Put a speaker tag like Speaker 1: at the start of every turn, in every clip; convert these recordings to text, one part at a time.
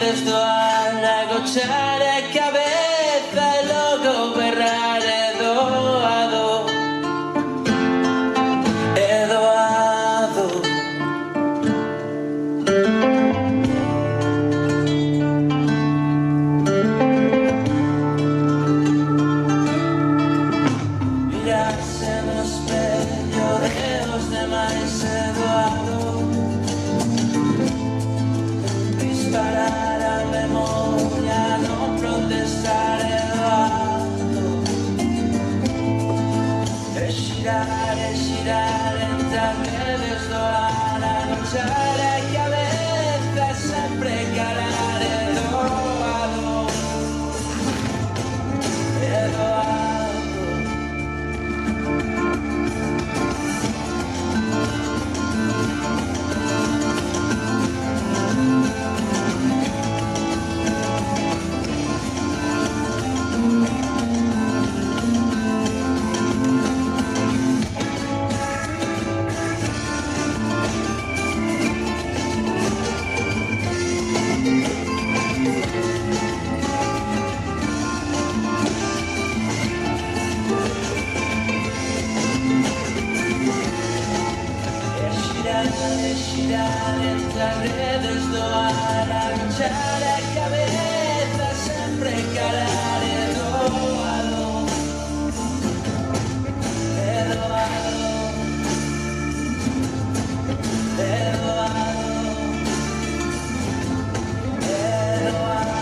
Speaker 1: redes doar, agochar a cabeza e logo berrar é doado, é doado. Mirarse no espello de os demais é doado, disparar a memoria, non protestar é doado, e xirar entre as redes doar, agochar a cabeza sempre calar é doado, é doado. E xirar entre as redes doar, agochar a cabeza sempre calar é doado, é doado, é doado, é doado.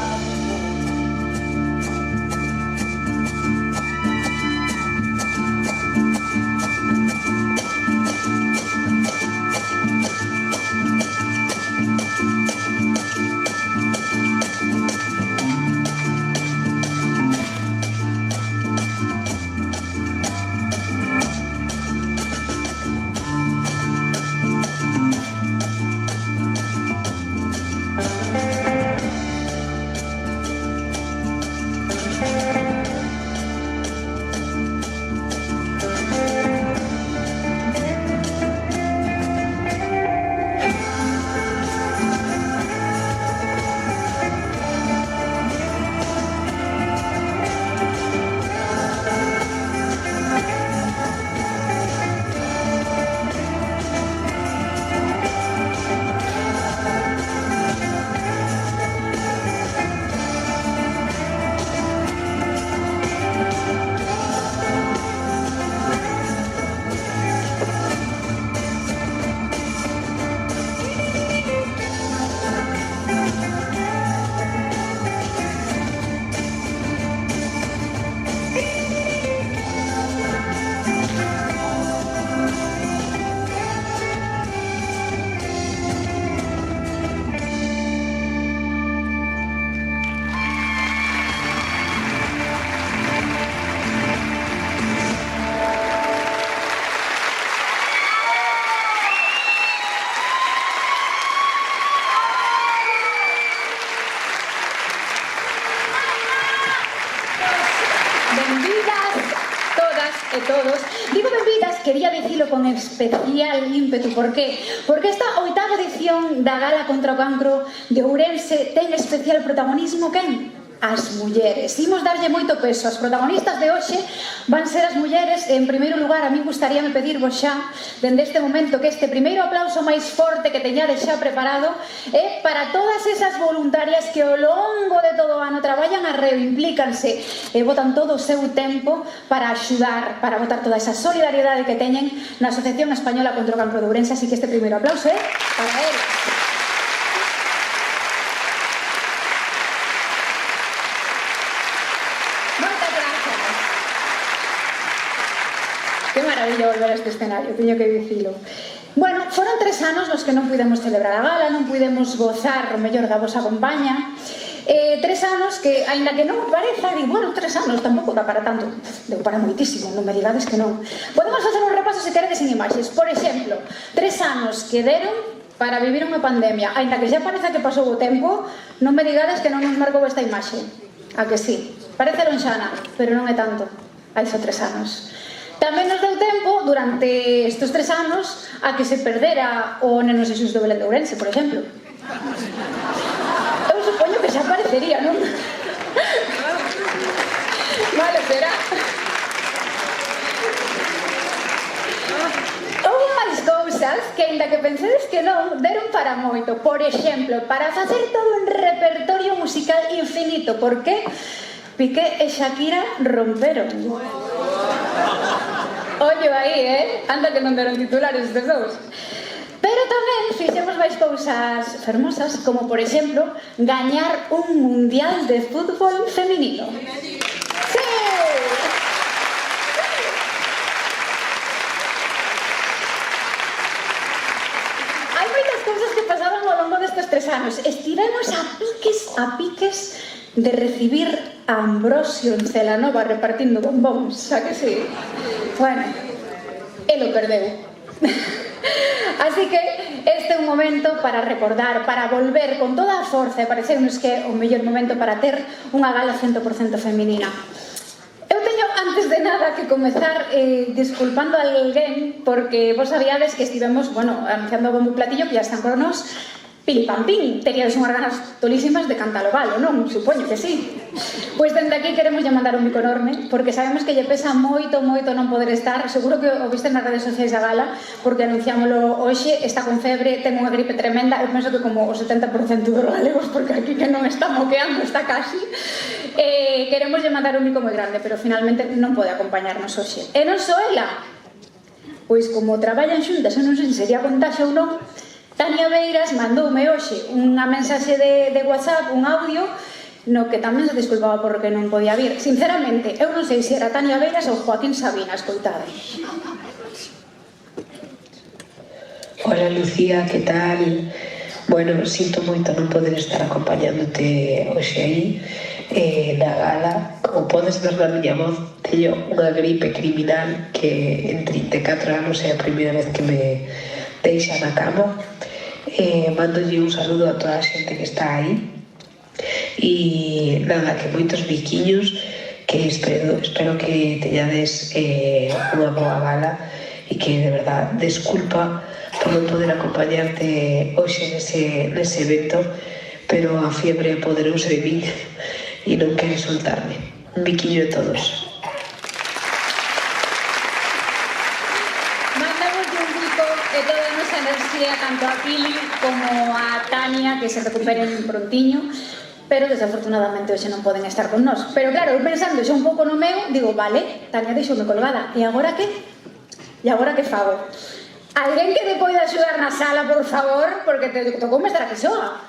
Speaker 2: E todos, digo benvidas, quería dicilo con especial ímpetu. Por qué? Porque esta oitava edición da Gala contra o Cancro de Ourense ten especial protagonismo quen? As mulleres. Imos darlle moito peso. As protagonistas de hoxe van ser as mulleres. En primeiro lugar, a mí gustaríame pedirvos xa, dende este momento, que este primeiro aplauso máis forte que teñades xa preparado é para todas esas voluntarias que ao longo de todo o ano traballan a reo, implícanse e botan todo o seu tempo para axudar, para botar toda esa solidariedade que teñen na Asociación Española contra o Cancro de Ourense. Así que este primeiro aplauso é para eles. Que maravilla volver a este escenario, teño que dicilo. Bueno, foron 3 anos nos que non pudemos celebrar a gala, non pudemos gozar o mellor da vosa compañía. 3 anos que, aínda que non pareza, digo, bueno, 3 anos tampouco dá para tanto. Deu para moitísimo, non me digades que non. Podemos facer un repaso se queredes en imaxes. Por exemplo, 3 anos que deron para vivir unha pandemia. Aínda que xa pareza que pasou o tempo, non me digades que non nos marcou esta imaxe. A que sí? Parece lonxana, pero non é tanto. Hai só 3 anos. Tamén nos deu tempo, durante estes 3 anos, a que se perdera o Neno Xesús do Belén de Ourense, por exemplo. Eu supoño xa parecería, non? Vale, será. Houve máis cousas que, ainda que pensedes que non, deron para moito. Por exemplo, para facer todo un repertorio musical infinito. Por que? Piqué e Shakira romperon. Ollo aí, anda que non deron titulares estes dous. Pero tamén fixemos máis cousas fermosas, como por exemplo, gañar un mundial de fútbol femenino. Sí! Hai moitas cousas que pasaron ao longo destes 3 anos. Estivemos a piques de recibir a Ambrosio en Celanova repartindo bombóns, xa que sí? Bueno, él o perdeu. Así que este é un momento para recordar, para volver con toda a forza, e pareceunos que é o mellor momento para ter unha gala 100% feminina. Eu teño, antes de nada, que comezar disculpando a alguén, porque vos sabíades que estivemos, bueno, anunciando bombo platillo que ya están con nos. Pilipampín, teríades unhas ganas tolísimas de cantalo galo, non? Supoño que sí. Pois dende aquí queremos lle mandar un bico enorme, porque sabemos que lle pesa moito non poder estar. Seguro que o viste nas redes sociais da gala, porque anunciámoslo hoxe, está con febre, ten unha gripe tremenda. Eu penso que como o 70% dos galegos, porque aquí que non está moqueando, está casi. Queremos lle mandar un bico moi grande, pero finalmente non pode acompañarnos hoxe. E non só ela, pois como traballan xuntas, eu non sei se sería contaxo ou non, Tania Beiras mandoume hoxe unha mensaxe de WhatsApp, un audio, no que tamén se disculpaba porque non podía vir. Sinceramente, eu non sei se era Tania Beiras ou Joaquín Sabina, escoitade.
Speaker 3: Hola Lucía, que tal? Bueno, sinto moito non poder estar acompañándote hoxe aí na gala. Como podes ver na miña voz, teño unha gripe criminal que en 34 anos é a primeira vez que me deixa na cama. Mandolle un saludo a toda a xente que está aí e nada, que moitos biquiños, que espero que teñades unha boa gala e que de verdad desculpa por non poder acompañarte hoxe nese evento, pero a fiebre apoderouse de min e non quero soltarme. Un biquiño de todos.
Speaker 2: Tanto a Pili como a Tania, que se recuperen prontiño, pero desafortunadamente hoxe non poden estar con nós. Pero claro, eu pensando xa un pouco no meu, digo, vale, Tania deixoume colgada, e agora que? E agora que fago? Alguén que me poida axudar na sala, por favor, porque te tocoume estar aquí soa.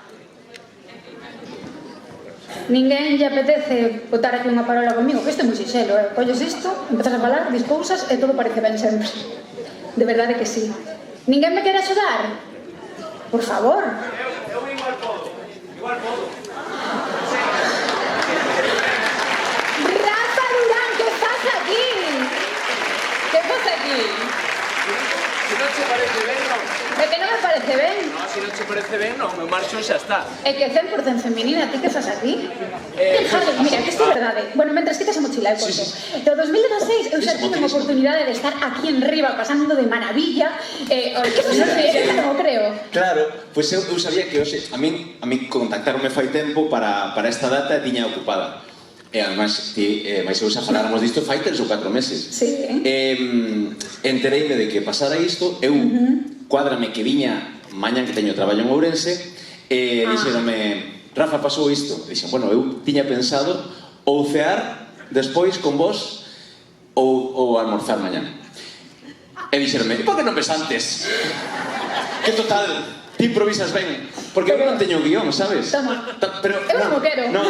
Speaker 2: Ninguén lle apetece botar aquí unha parola comigo, que isto é moi sinxelo, colles isto, empezas a falar, dis cousas e todo parece ben sempre. De verdade que sí. Ninguén me quere axudar? Por favor.
Speaker 4: Eu igual podo.
Speaker 2: Rafa Durán, que faz aquí? Que faz aquí?
Speaker 4: Se non che parece ben, non.
Speaker 2: É que non me parece ben.
Speaker 4: No, se non che parece ben, non, me marcho e xa está.
Speaker 2: É que 100% feminina, ti que faz aquí? Mira, que isto é verdade. Bueno, mentres quitas a mochila, eu conto. Do 2016 eu xa tive a oportunidade de estar aquí en riba pasando de maravilla. Non o creo.
Speaker 5: Claro, pois eu sabía que hoxe a min contactaronme fai tempo para esta data e tiña ocupada. E además, máis eu xa faláramos disto fai 3 ou 4 meses.
Speaker 2: Sí.
Speaker 5: Entereime de que pasara isto, eu cuádrame que viña mañan que teño traballo en Ourense, e dixeronme, Rafa, pasou isto. E dixen, bueno, eu tiña pensado ou cear despois con vos ou almorzar mañana. E dixeronme, por que non ves antes? Que total, ti improvisas ben. Porque eu non teño guión, sabes?
Speaker 2: Toma.
Speaker 5: Pero,
Speaker 2: Eu non o quero.
Speaker 5: No.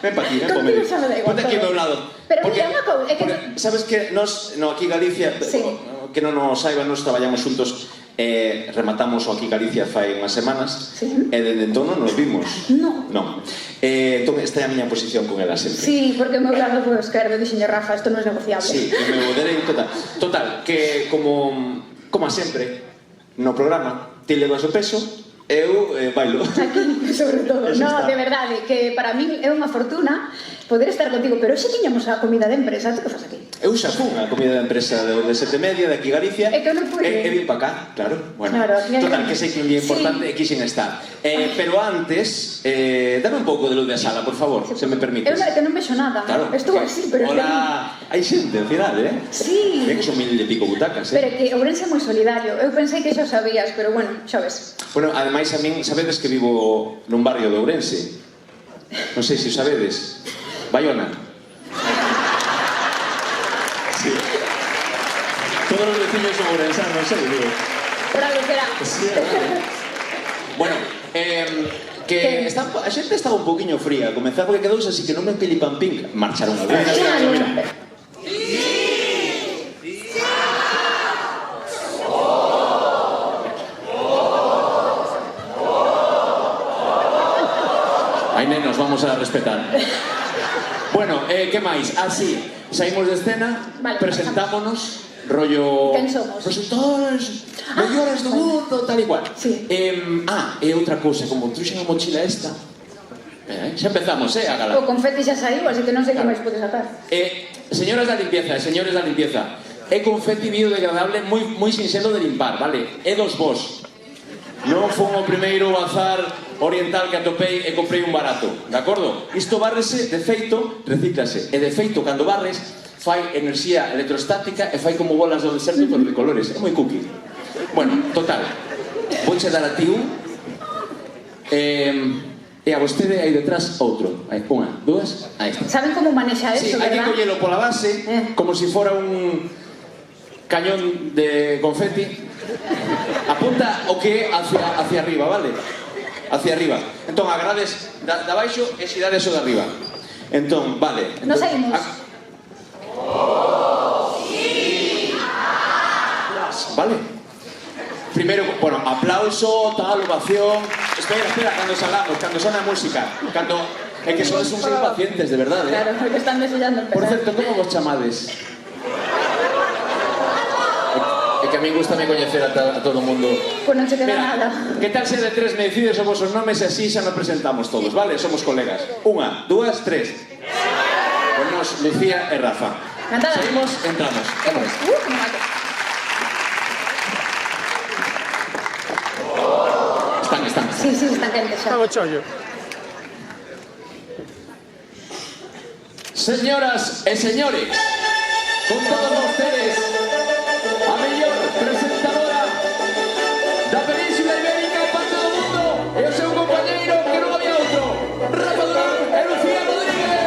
Speaker 5: Ven pa aquí, ven pa medio. Ponte aquí ao meu lado.
Speaker 2: Pero mira, unha cousa, é que...
Speaker 5: Sabes que nos, aquí Galicia,
Speaker 2: sí,
Speaker 5: que non nos saiban, nos traballamos xuntos, rematamos o Aquí Galicia fai unhas semanas,
Speaker 2: sí,
Speaker 5: e dende entón non nos vimos.
Speaker 2: No.
Speaker 5: Non. Entón, esta é a miña posición con ela sempre.
Speaker 2: Sí, porque o meu lado foi esquerdo, dixenlle, Rafa, isto non é negociable.
Speaker 5: Sí, o meu dereito, total, que como a sempre, no programa, ti levas o peso, eu bailo.
Speaker 2: Aquí, sobre todo.
Speaker 5: Eso
Speaker 2: No,
Speaker 5: está.
Speaker 2: de verdade, que para min é unha fortuna poder estar contigo, pero hoxe tiñamos a comida de empresa, tú que fas aquí?
Speaker 5: Eu xa fun a comida da empresa de 7:30 de aquí Galicia.
Speaker 2: É que eu non pude.
Speaker 5: E vin pa cá, claro. Bueno,
Speaker 2: Claro, aquí hai
Speaker 5: total,
Speaker 2: que-
Speaker 5: que sei que un día importante
Speaker 2: Sí.
Speaker 5: e quixen estar. Pero antes, dame un pouco de luz de sala, por favor, se me permites.
Speaker 2: Eu non, que non vexo nada.
Speaker 5: Claro.
Speaker 2: Estuvo así, pero
Speaker 5: Hola, hai xente ao final,
Speaker 2: Sí.
Speaker 5: Ven que son 1000 e pico butacas,
Speaker 2: Pero que Ourense é moi solidario. Eu pensei que xa o sabías, pero bueno, xa ves.
Speaker 5: Bueno, ademais a min, sabedes que vivo nun barrio de Ourense? Non sei se o sabedes. Bayona. Sí. Todos os veciños son ourensanos, non sei, digo.
Speaker 2: Por algo será.
Speaker 5: Sí, vale. Bueno, que está, a xente estaba un poquinho fría a comenzar porque quedouse así que non me pilipampín. Marcharon a ver.
Speaker 2: Claro.
Speaker 5: Ai, nenos, vamos a respetar. Bueno, que máis? Así, saímos de escena,
Speaker 2: Vale,
Speaker 5: presentámonos, rollo...
Speaker 2: Quen somos?
Speaker 5: Presentadores, mellores do mundo, tal e cual.
Speaker 2: Sí.
Speaker 5: E outra cousa, como truxen a mochila esta... xa empezamos, a gala.
Speaker 2: O confeti xa saiu, así que non sei que máis podes sacar.
Speaker 5: Señoras da limpieza e señores da limpieza, é confeti biodegradable moi sinxelo de limpar, vale? É dos vos. Non fun o primeiro bazar oriental que atopei e comprei un barato, de acordo? Isto bárrese, de feito, recíclase. E de feito, cando barres, fai enerxía electrostática e fai como bolas do deserto pero de colores. É moi cookie. Bueno, total. Vouche dar a ti un. E a vostede aí detrás outro. Aí, unha, dúas, aí está.
Speaker 2: Saben como manexa
Speaker 5: Sí,
Speaker 2: eso,
Speaker 5: hai que
Speaker 2: verdad?
Speaker 5: collelo pola base, como si fora un cañón de confeti. Apunta o que é hacia arriba, vale? Hacia arriba. Entón, agrades da baixo e si dades o de arriba. Entón, vale.
Speaker 2: Nos saímos.
Speaker 5: Vale. Primeiro, bueno, aplauso, tal, ovación. Espera, cando salamos, cando sona a música. Cando... É que sodes uns impacientes, de verdade.
Speaker 2: Claro, porque están desellando empezar.
Speaker 5: Por certo, como vos chamades? É que a min gusta me coñecer a todo o mundo.
Speaker 2: Pois non se queda
Speaker 5: Mira,
Speaker 2: nada.
Speaker 5: que tal se de tres me decides os vosos nomes e así xa nos presentamos todos, vale? Somos colegas. Unha, dúas, tres. Pois nos, Lucía e Rafa.
Speaker 2: Cantada.
Speaker 5: Saímos, entramos.
Speaker 2: Como mato.
Speaker 5: Están.
Speaker 2: Sí, están quentes xa.
Speaker 4: chollo.
Speaker 5: Señoras e señores, con todos ustedes, a mellor presentadora da Península Ibérica para todo o mundo e o seu compañeiro que non había outro, Rafa Durán e Lucía Rodríguez.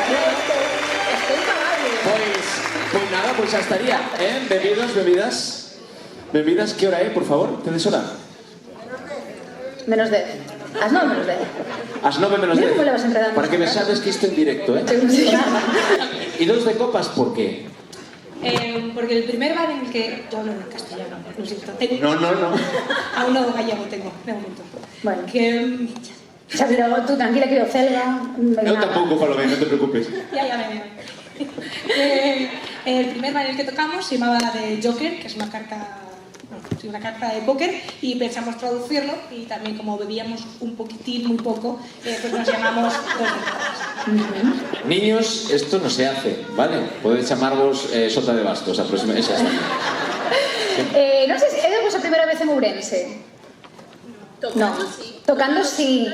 Speaker 2: Estoy impagable.
Speaker 5: Pois nada, pois xa estaría, Bebidas, que hora é, por favor? Tedes hora?
Speaker 2: Menos 10. As 9 menos 10.
Speaker 5: As 9 menos
Speaker 2: Mira
Speaker 5: 10.
Speaker 2: como levas enredando.
Speaker 5: Para que vexades que isto en directo,
Speaker 2: Sí.
Speaker 5: E dos de copas, por qué?
Speaker 6: Porque el primer bar en el que... Yo hablo en castellano, lo siento.
Speaker 5: No.
Speaker 6: Aún no gallego tengo, de momento.
Speaker 2: Bueno.
Speaker 6: Que...
Speaker 2: Xa virou tú, tranquila, que o Celga.
Speaker 5: Eu tampouco falo ben, non te preocupes.
Speaker 6: Ya me veo. El primer bar en el que tocamos se llamaba The Joker, que es una carta... una carta de póker, y pensamos traducirlo, y también como bebíamos un poquitín, muy poco, pues nos llamamos Dos.
Speaker 5: Niños, esto no se hace, ¿vale? Podedes chamarvos Sota de Bastos, a próxima... Esa está.
Speaker 2: Non sei se é a vosa primeira vez en Ourense.
Speaker 7: Tocando,
Speaker 2: No.
Speaker 7: sí.
Speaker 2: Tocando, sí.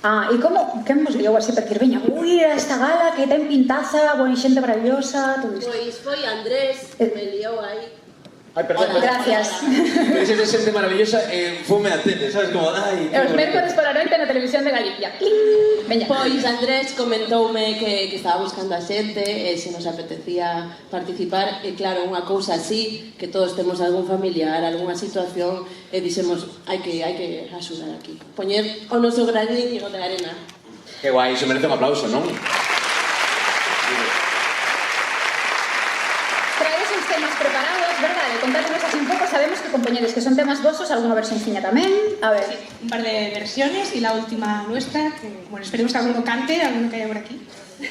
Speaker 2: Ah, e como, quen vos guiou así para decir, veña, ui, a esta gala que ten pintaza, boa xente maravillosa, todo isto?
Speaker 7: Pois foi Andrés que me liou aí.
Speaker 5: Ai, perdón.
Speaker 2: Gracias.
Speaker 5: Ese de xente maravillosa, fume a tele, sabes? Como, ai...
Speaker 2: E os mércores pola noite na televisión de Galicia. Cling. Veña.
Speaker 7: Pois Andrés comentoume que estaba buscando a xente e se nos apetecía participar e claro, unha cousa así, que todos temos algún familiar, algunha situación e dixemos, hai que axudar aquí. Poñer o noso graniño de arena.
Speaker 5: Que guai, iso merece un aplauso, non?
Speaker 2: Traedes uns temas preparados, verdade? Contádenos así un pouco, sabemos que compañeros, que son temas vosos, alguna versionciña tamén. A ver.
Speaker 6: Un par de versiones y la última nuestra, que, bueno, esperemos que alguno cante, alguno que haya por aquí.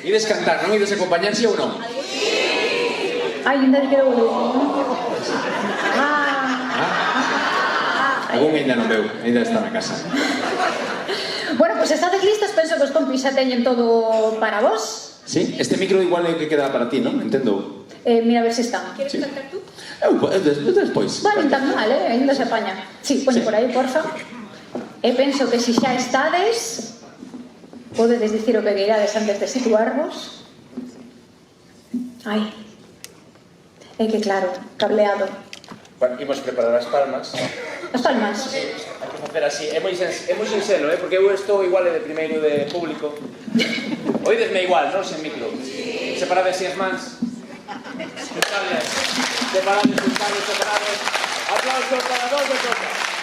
Speaker 4: Ides cantar, non? Ides acompañarse ou non?
Speaker 2: Ai, ainda te quero volver.
Speaker 5: Algún ainda non veu, ainda está na casa.
Speaker 2: Bueno, pues estades listos, penso que os compis xa teñen todo para vos.
Speaker 5: Sí? Este micro igual é que queda para ti, non? Entendo.
Speaker 2: Mira a ver se están.
Speaker 6: ¿Quieres cantar tú?
Speaker 5: Despois.
Speaker 2: Vale, tan mal, ainda se apaña. Sí, poñe por aí, porfa. E penso que se xa estades, podedes dicir o que queirades antes de situarvos. Ai, é que claro, cableado.
Speaker 4: Bueno, imos preparar as palmas.
Speaker 2: As palmas.
Speaker 4: Hai que facer así, é moi sinxelo, porque eu estou igual de primeiro de público. Oídesme igual, non? Sen micro. Separades así as mans. Separados. Aplausos para dos de todas.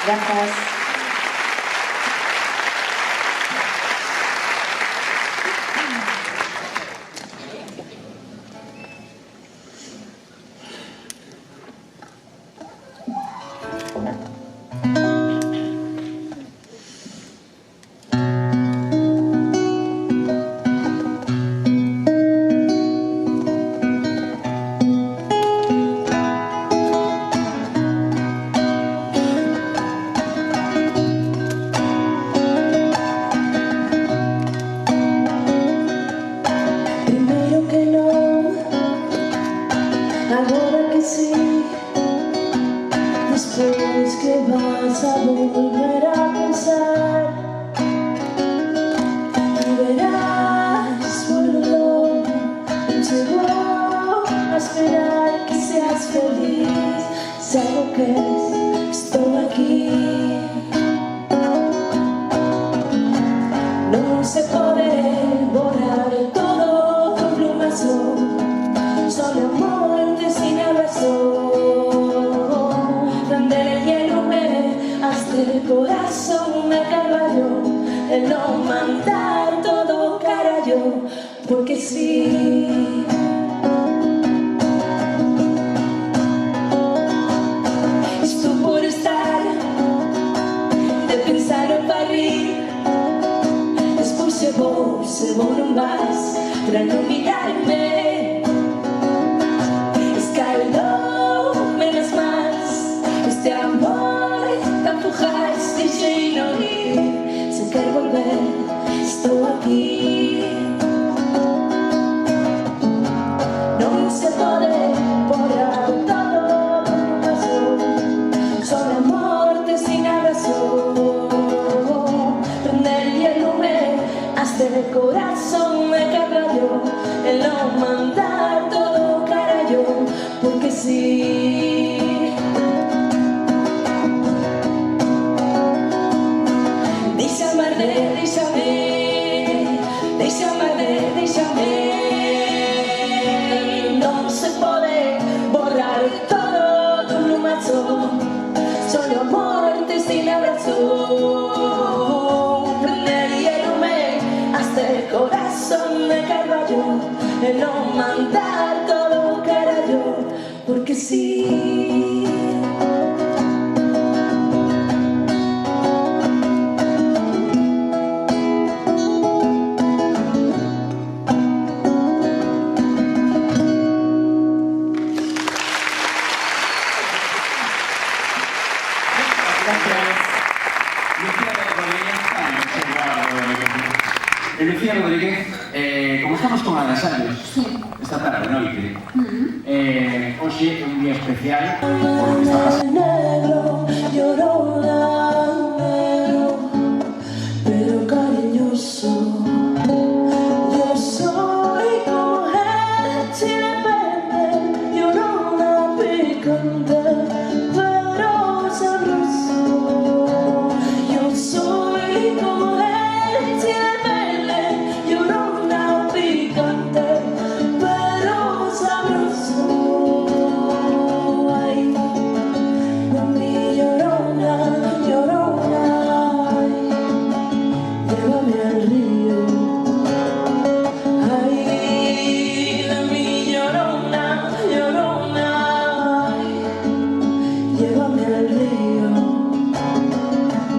Speaker 2: Gracias.
Speaker 8: Primero que no, ahora que sí, después que vas a volver a pensar, y verás, vuelvo, llegó a esperar que seas feliz, sé lo que es, estoy aquí. No se puede borrar todo con plumazo, solo muerte sin abrazo. Donde el hielo me hasta el corazón me caballo, el no mandar todo carayo, porque sí. Esto por estar de pensar en parir. Se non vas para non mirarme, escaló menos más este amor tan fugaz, deixei non ir, se quer volver, estou aquí. Non se pode borrar todo como pasou, só a morte sin abrazo. El corazón me caballo, el no mandar todo carayo, porque sí. Déixame arder, déixame. Non se pode borrar todo dun lumazo, solo morte sin abrazo. El corazón de caballo, el no mandar todo carayo, porque sí.
Speaker 9: Lucía Rodríguez, como estamos con agasallos esta tarde, noite, hoxe é un día especial por lo que está pasando.
Speaker 8: Negro, llorona, negro, pero cariñoso. Yo soy como el chile verde, llorona, picante, pero sabroso. Yo soy como el chile verde, llorona, picante, pero sabroso. Ay, mami, llorona, llorona, ay, llévame al río. Ay, mami, llorona, llorona, ay, llévame al río.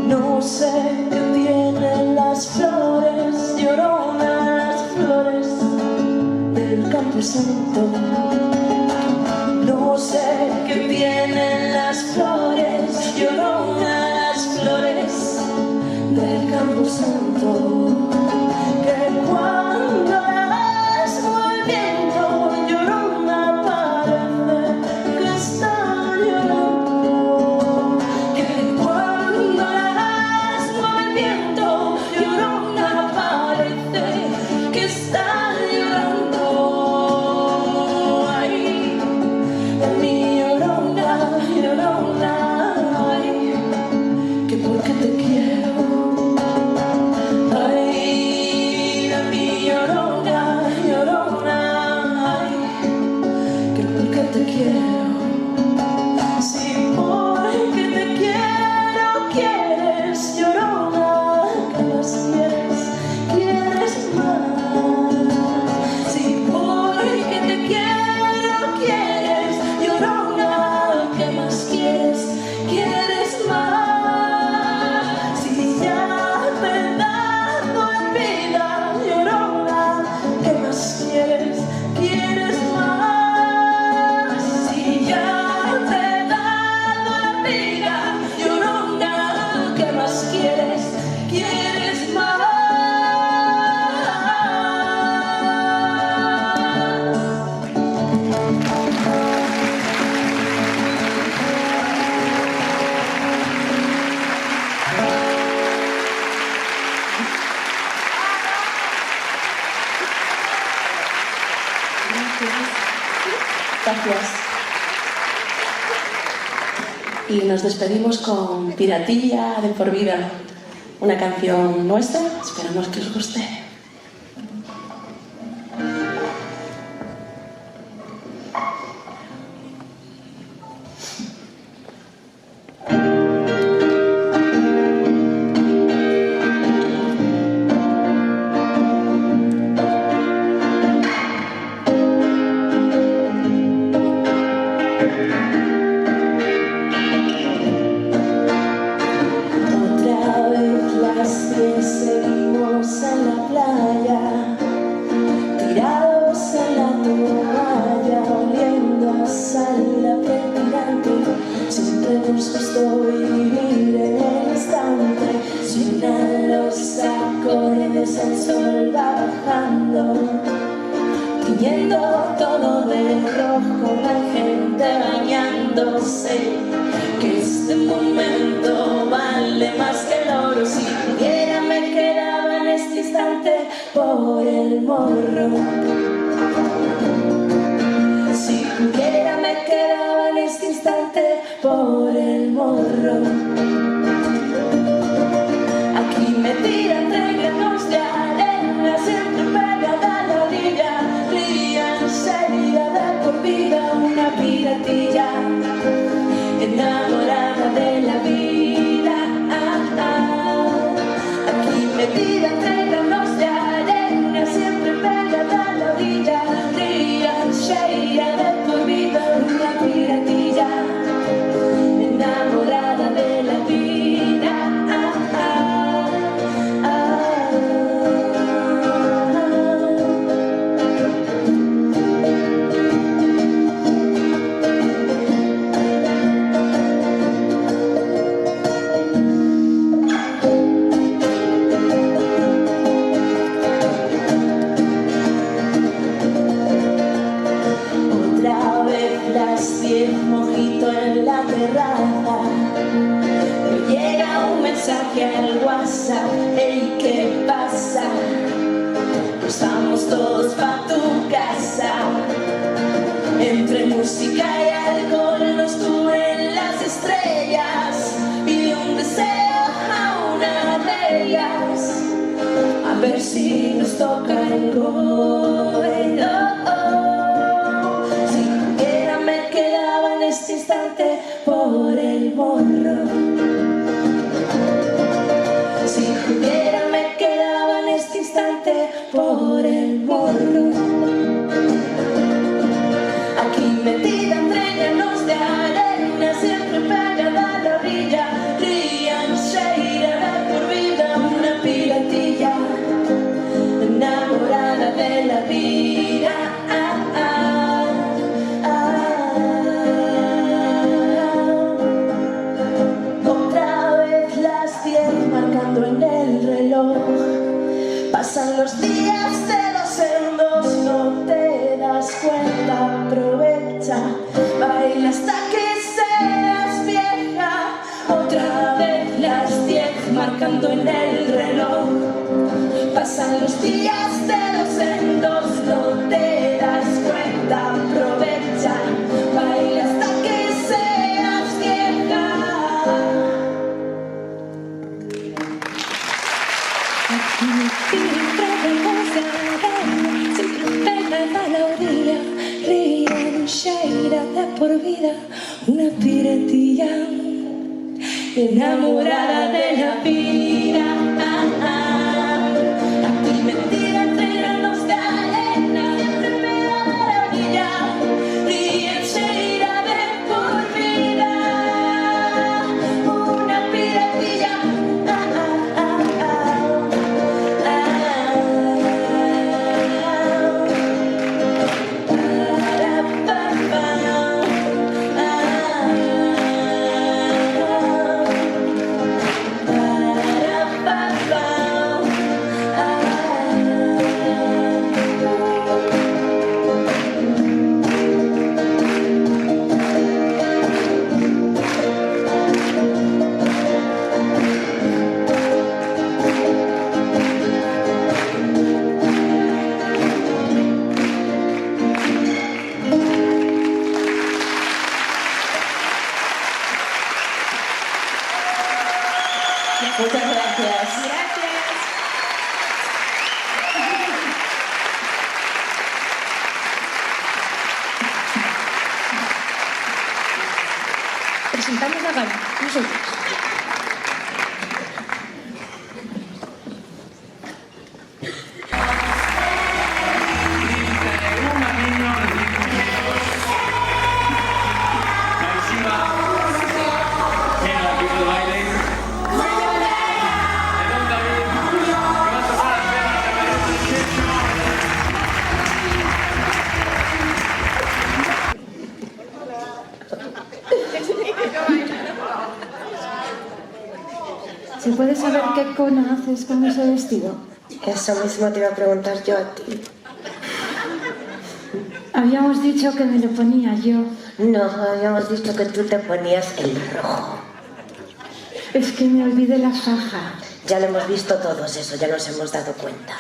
Speaker 8: No sé qué tienen las flores, llorona, las flores del Campo Santo. No sé qué tienen las flores, llorona, las flores del Campo Santo. Que cuando las mueve el viento, llorona, parece que está llorando. Que cuando las mueve el viento, llorona, parece que está llorando. Ay, mi
Speaker 7: Gracias. Y nos despedimos con Piratilla de por vida, una canción nuestra, esperamos que os guste.
Speaker 8: Seguimos en la playa, tirados en la toalla, oliendo a sal la penetrante. Siempre nos gustó vivir en el instante. Suenan los acordes, el sol va bajando, tiñendo todo de rojo, la gente bañándose. Que este momento vale más que el oro. Si pudiera me quedaba en este instante por el morro. Si pudiera me quedaba en este instante por el morro. Aquí me tiran entre granos de arena, siempre pegada a la orilla. Ríanse de por vida, una piratilla enamorada de la vida. Aquí metida entre granos de arena, siempre pegada a la orilla. Ríanse de por vida, una piratilla enamorada de la vida. Mojito en la terraza, me llega un mensaje al WhatsApp. Hey, ¿qué pasa? Nos vamos todos pa' tu casa. Entre música y alcohol nos cubren las estrellas. Pide un deseo a una de ellas, a ver si nos toca el gol. Este instante por el morro. Si pudiera me quedaba en este instante por el morro. Aquí metida entre granos de arena, siempre pegada a la orilla. Ríanse de por vida, una piratilla enamorada de la vida. Marcando en el reloj, pasan los días de dos en dos, no te das cuenta, aprovecha, baila hasta que seas vieja. Otra vez las 10 marcando en el reloj, pasan los días de dos en dos, no te das cuenta, aprovecha, baila hasta que seas vieja. Siempre pegada a la orilla, ríanse de por vida, una piratilla enamorada de la vida. Aquí mentira entre granos de arena, siempre pegada a la orilla, ríanse de por vida, una piratilla.
Speaker 2: presentamos a Gala, nosotros. ¿Se puede saber qué coño haces con ese vestido?
Speaker 10: Eso mismo te iba a preguntar yo a ti.
Speaker 2: Habíamos dicho que me lo ponía yo.
Speaker 10: No, habíamos dicho que tú te ponías el rojo.
Speaker 2: Es que me olvidé la faja.
Speaker 10: Ya lo hemos visto todos eso, ya nos hemos dado cuenta.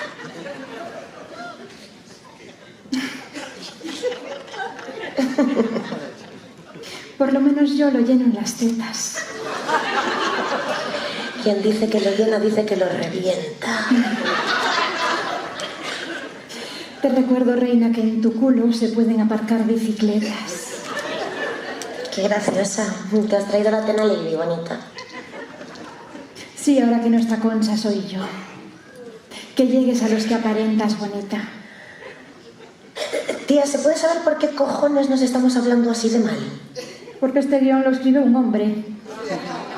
Speaker 2: Por lo menos yo lo lleno en las tetas.
Speaker 10: Quien dice que lo llena, dice que lo revienta.
Speaker 2: Te recuerdo, reina, que en tu culo se pueden aparcar bicicletas.
Speaker 10: Qué graciosa. Te has traído la tena Lady, bonita.
Speaker 2: Sí, ahora que no está Concha soy yo. Que llegues a los que aparentas, bonita.
Speaker 10: Tía, ¿se puede saber por qué cojones nos estamos hablando así de mal?
Speaker 2: Porque este guión lo escribe un hombre.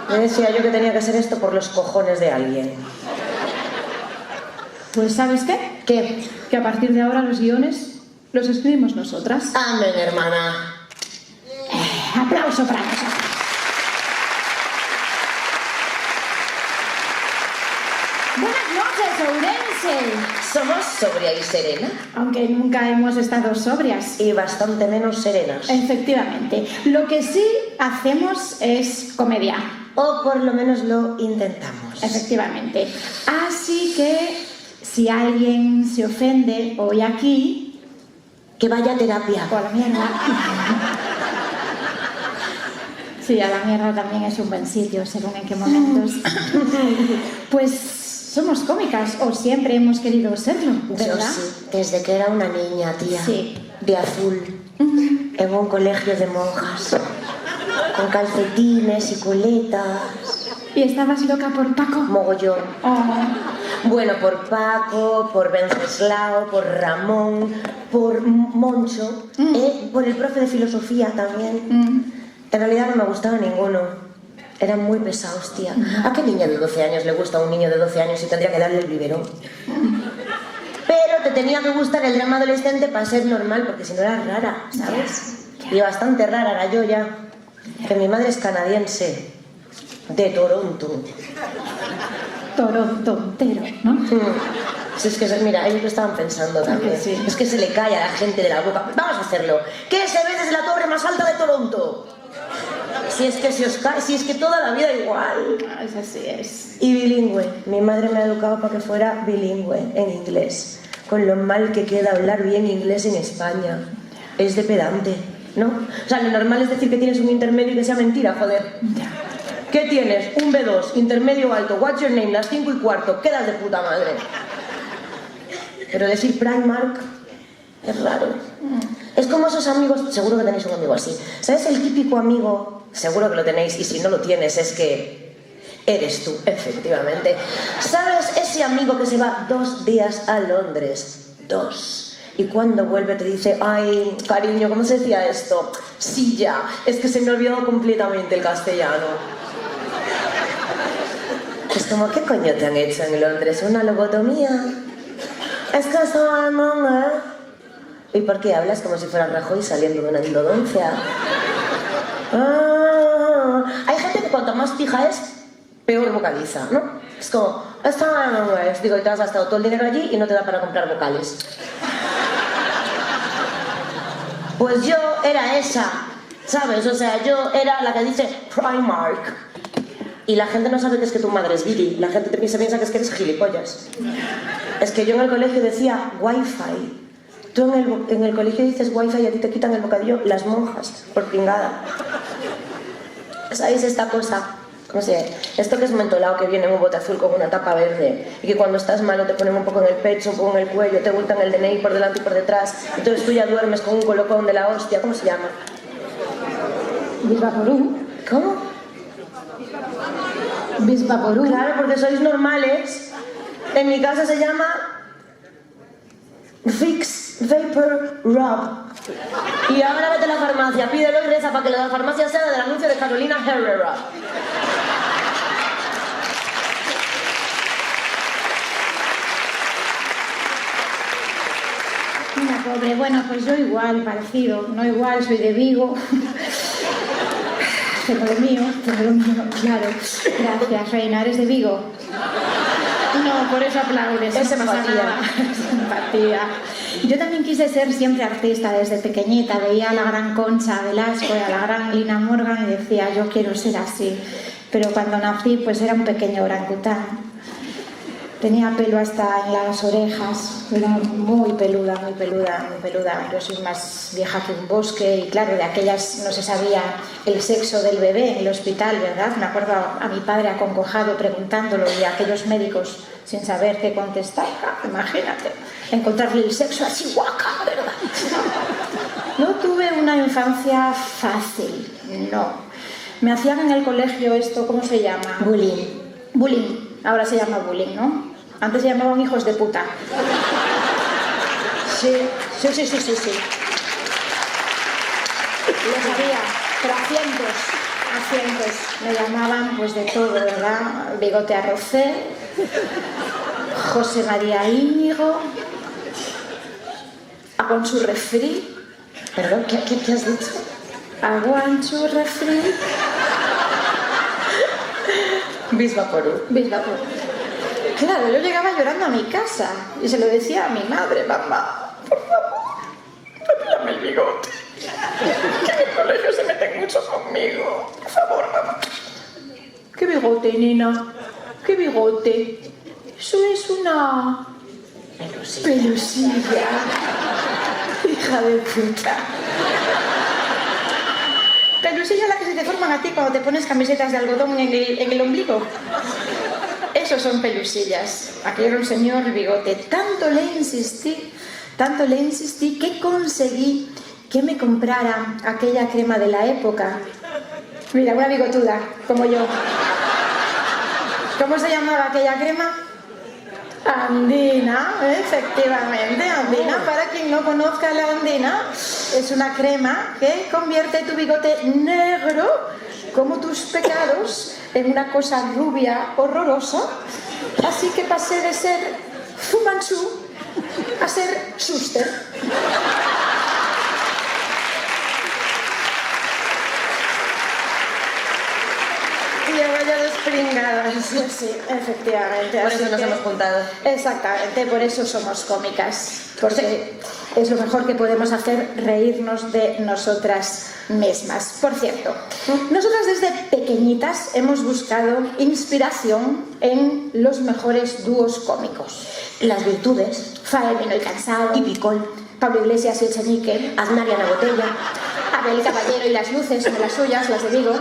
Speaker 10: Me decía yo que tenía que hacer esto por los cojones de alguien.
Speaker 2: Pues ¿sabes qué?
Speaker 10: ¿Qué?
Speaker 2: Que a partir de ahora los guiones los escribimos nosotras.
Speaker 10: Amén, hermana.
Speaker 2: Aplauso para nosotras. Buenas noches, Ourense.
Speaker 10: Somos sobria y serena.
Speaker 2: Aunque nunca hemos estado sobrias.
Speaker 10: Y bastante menos serenas.
Speaker 2: Efectivamente. Lo que sí hacemos es comedia.
Speaker 10: O por lo menos lo intentamos.
Speaker 2: Efectivamente. Así que si alguien se ofende hoy aquí,
Speaker 10: que vaya a terapia.
Speaker 2: O a la mierda. Sí, a la mierda también es un buen sitio, según en qué momentos. Pues somos cómicas, o siempre hemos querido serlo, ¿verdad?
Speaker 10: Yo sí, desde que era una niña, tía.
Speaker 2: Sí.
Speaker 10: De azul. En un colegio de monjas. Con calcetines y coletas.
Speaker 2: ¿Y estabas loca por Paco?
Speaker 10: Mogollón.
Speaker 2: Oh.
Speaker 10: Bueno, por Paco, por Venceslao, por Ramón, por Moncho, por el profe de filosofía también. En realidad no me gustaba ninguno. Eran muy pesados, tía. ¿A qué niña de 12 años le gusta a un niño de 12 años y tendría que darle el biberón? Pero te tenía que gustar el drama adolescente para ser normal, porque si no era rara, ¿sabes? Y bastante rara era yo ya. Que mi madre es canadiense, de Toronto.
Speaker 2: Torontero, ¿no?
Speaker 10: Si es que, mira, ellos lo estaban pensando también.
Speaker 2: Sí.
Speaker 10: Es que se le cae a la gente de la boca. Vamos a hacerlo. ¿Qué se ve desde la torre más alta de Toronto? Si es que se os cae, si es que toda la vida igual.
Speaker 2: Es así es.
Speaker 10: Y bilingüe. Mi madre me ha educado para que fuera bilingüe en inglés. Con lo mal que queda hablar bien inglés en España. Es de pedante, ¿no? O sea, lo normal es decir que tienes un intermedio y que sea mentira, joder. ¿Qué tienes? Un B2, intermedio alto, what's your name, las 5:15, quedas de puta madre. Pero decir Primark es raro. Es como esos amigos, seguro que tenéis un amigo así. ¿Sabes el típico amigo? Seguro que lo tenéis, y si no lo tienes es que eres tú, efectivamente. ¿Sabes ese amigo que se va 2 días a Londres? 2. Y cuando vuelve te dice, ay, cariño, ¿cómo se decía esto? Sí, ya, es que se me olvidó completamente el castellano. Es como, ¿qué coño te han hecho en Londres? ¿Una lobotomía? Es que soy monga. ¿Y por qué hablas como si fueras Rajoy saliendo de una endodoncia? Hay gente que cuanto más pija es, peor vocaliza, ¿no? Es como, digo, y te has gastado todo el dinero allí y no te da para comprar vocales. Pues yo era esa, ¿sabes? O sea, yo era la que dice Primark. Y la gente no sabe que es que tu madre es Billy. La gente piensa que es que eres gilipollas. Es que yo en el colegio decía Wi-Fi. Tú en el colegio dices Wi-Fi y a ti te quitan el bocadillo las monjas, por pringada. ¿Sabéis esta cosa? No sé, esto que es mentolado que viene en un bote azul con una tapa verde y que cuando estás malo te ponen un poco en el pecho, un poco en el cuello, te vueltan el DNI por delante y por detrás, entonces tú ya duermes con un colocón de la hostia. ¿Cómo se llama?
Speaker 2: Bisvaporú.
Speaker 10: ¿Cómo?
Speaker 2: Bisvaporú.
Speaker 10: Claro, porque sois normales. En mi casa se llama Vicks Vapor Rub. Y ahora vete a la farmacia, pídelo y reza para que la farmacia sea del anuncio de Carolina Herrera.
Speaker 2: Mira, pobre, bueno, pues yo igual, parecido, no igual, soy de Vigo. Tengo lo mío, claro. Gracias, Reina, ¿eres de Vigo? No, por eso aplaudes.
Speaker 10: Es
Speaker 2: no pasa
Speaker 10: empatía.
Speaker 2: nada. Es empatía. Yo también quise ser siempre artista desde pequeñita. Veía a la gran Concha Velasco y a la gran Lina Morgan y decía, yo quiero ser así. Pero cuando nací, pues era un pequeño orangután. Tenía pelo hasta en las orejas, era muy peluda, muy peluda, muy peluda. Yo soy más vieja que un bosque y claro, de aquellas no se sabía el sexo del bebé en el hospital, ¿verdad? Me acuerdo a mi padre acongojado preguntándolo y a aquellos médicos sin saber qué contestar. Imagínate, encontrarle el sexo a Chihuahua, ¿verdad? No tuve una infancia fácil, no. Me hacían en el colegio esto, ¿cómo se llama?
Speaker 10: Bullying.
Speaker 2: Bullying. Ahora se llama bullying, ¿no? Antes se llamaban hijos de puta. Sí. Lo sabía, pero a cientos. Me llamaban pues de todo, ¿verdad? Bigote Arrocé, José María Íñigo, Aguanchu Refri.
Speaker 10: Perdón, ¿qué has dicho?
Speaker 2: Aguanchu Refri.
Speaker 10: Bisvaporú.
Speaker 2: Claro, yo llegaba llorando a mi casa y se lo decía a mi madre, mamá, por favor, depílame el bigote. Que en el colegio se meten mucho conmigo. Por favor, mamá. ¿Qué bigote, nena? ¿Qué bigote? Eso es una... pelusilla. Hija de puta. Pelusilla la que se te forman a ti cuando te pones camisetas de algodón en el ombligo. Esos son pelusillas. Aquel era un señor bigote. Tanto le insistí que conseguí que me comprara aquella crema de la época. Mira, una bigotuda, como yo. ¿Cómo se llamaba aquella crema? Andina, efectivamente, Andina. Para quien no conozca la Andina, es una crema que convierte tu bigote negro, como tus pecados, en una cosa rubia horrorosa. Así que pasé de ser Fu Manchu a ser Schuster. Llevo ya despringadas, sí, efectivamente.
Speaker 10: Por eso nos hemos juntado.
Speaker 2: Exactamente, por eso somos cómicas. Porque es lo mejor que podemos hacer, reírnos de nosotras mismas. Por cierto, nosotras desde pequeñitas hemos buscado inspiración en los mejores dúos cómicos.
Speaker 10: Las virtudes.
Speaker 2: Faemino y Cansado.
Speaker 10: Y Picol.
Speaker 2: Pablo Iglesias y Echenique.
Speaker 10: Aznar y Ana Botella.
Speaker 2: Abel Caballero y las luces, de las suyas, las de Vigo.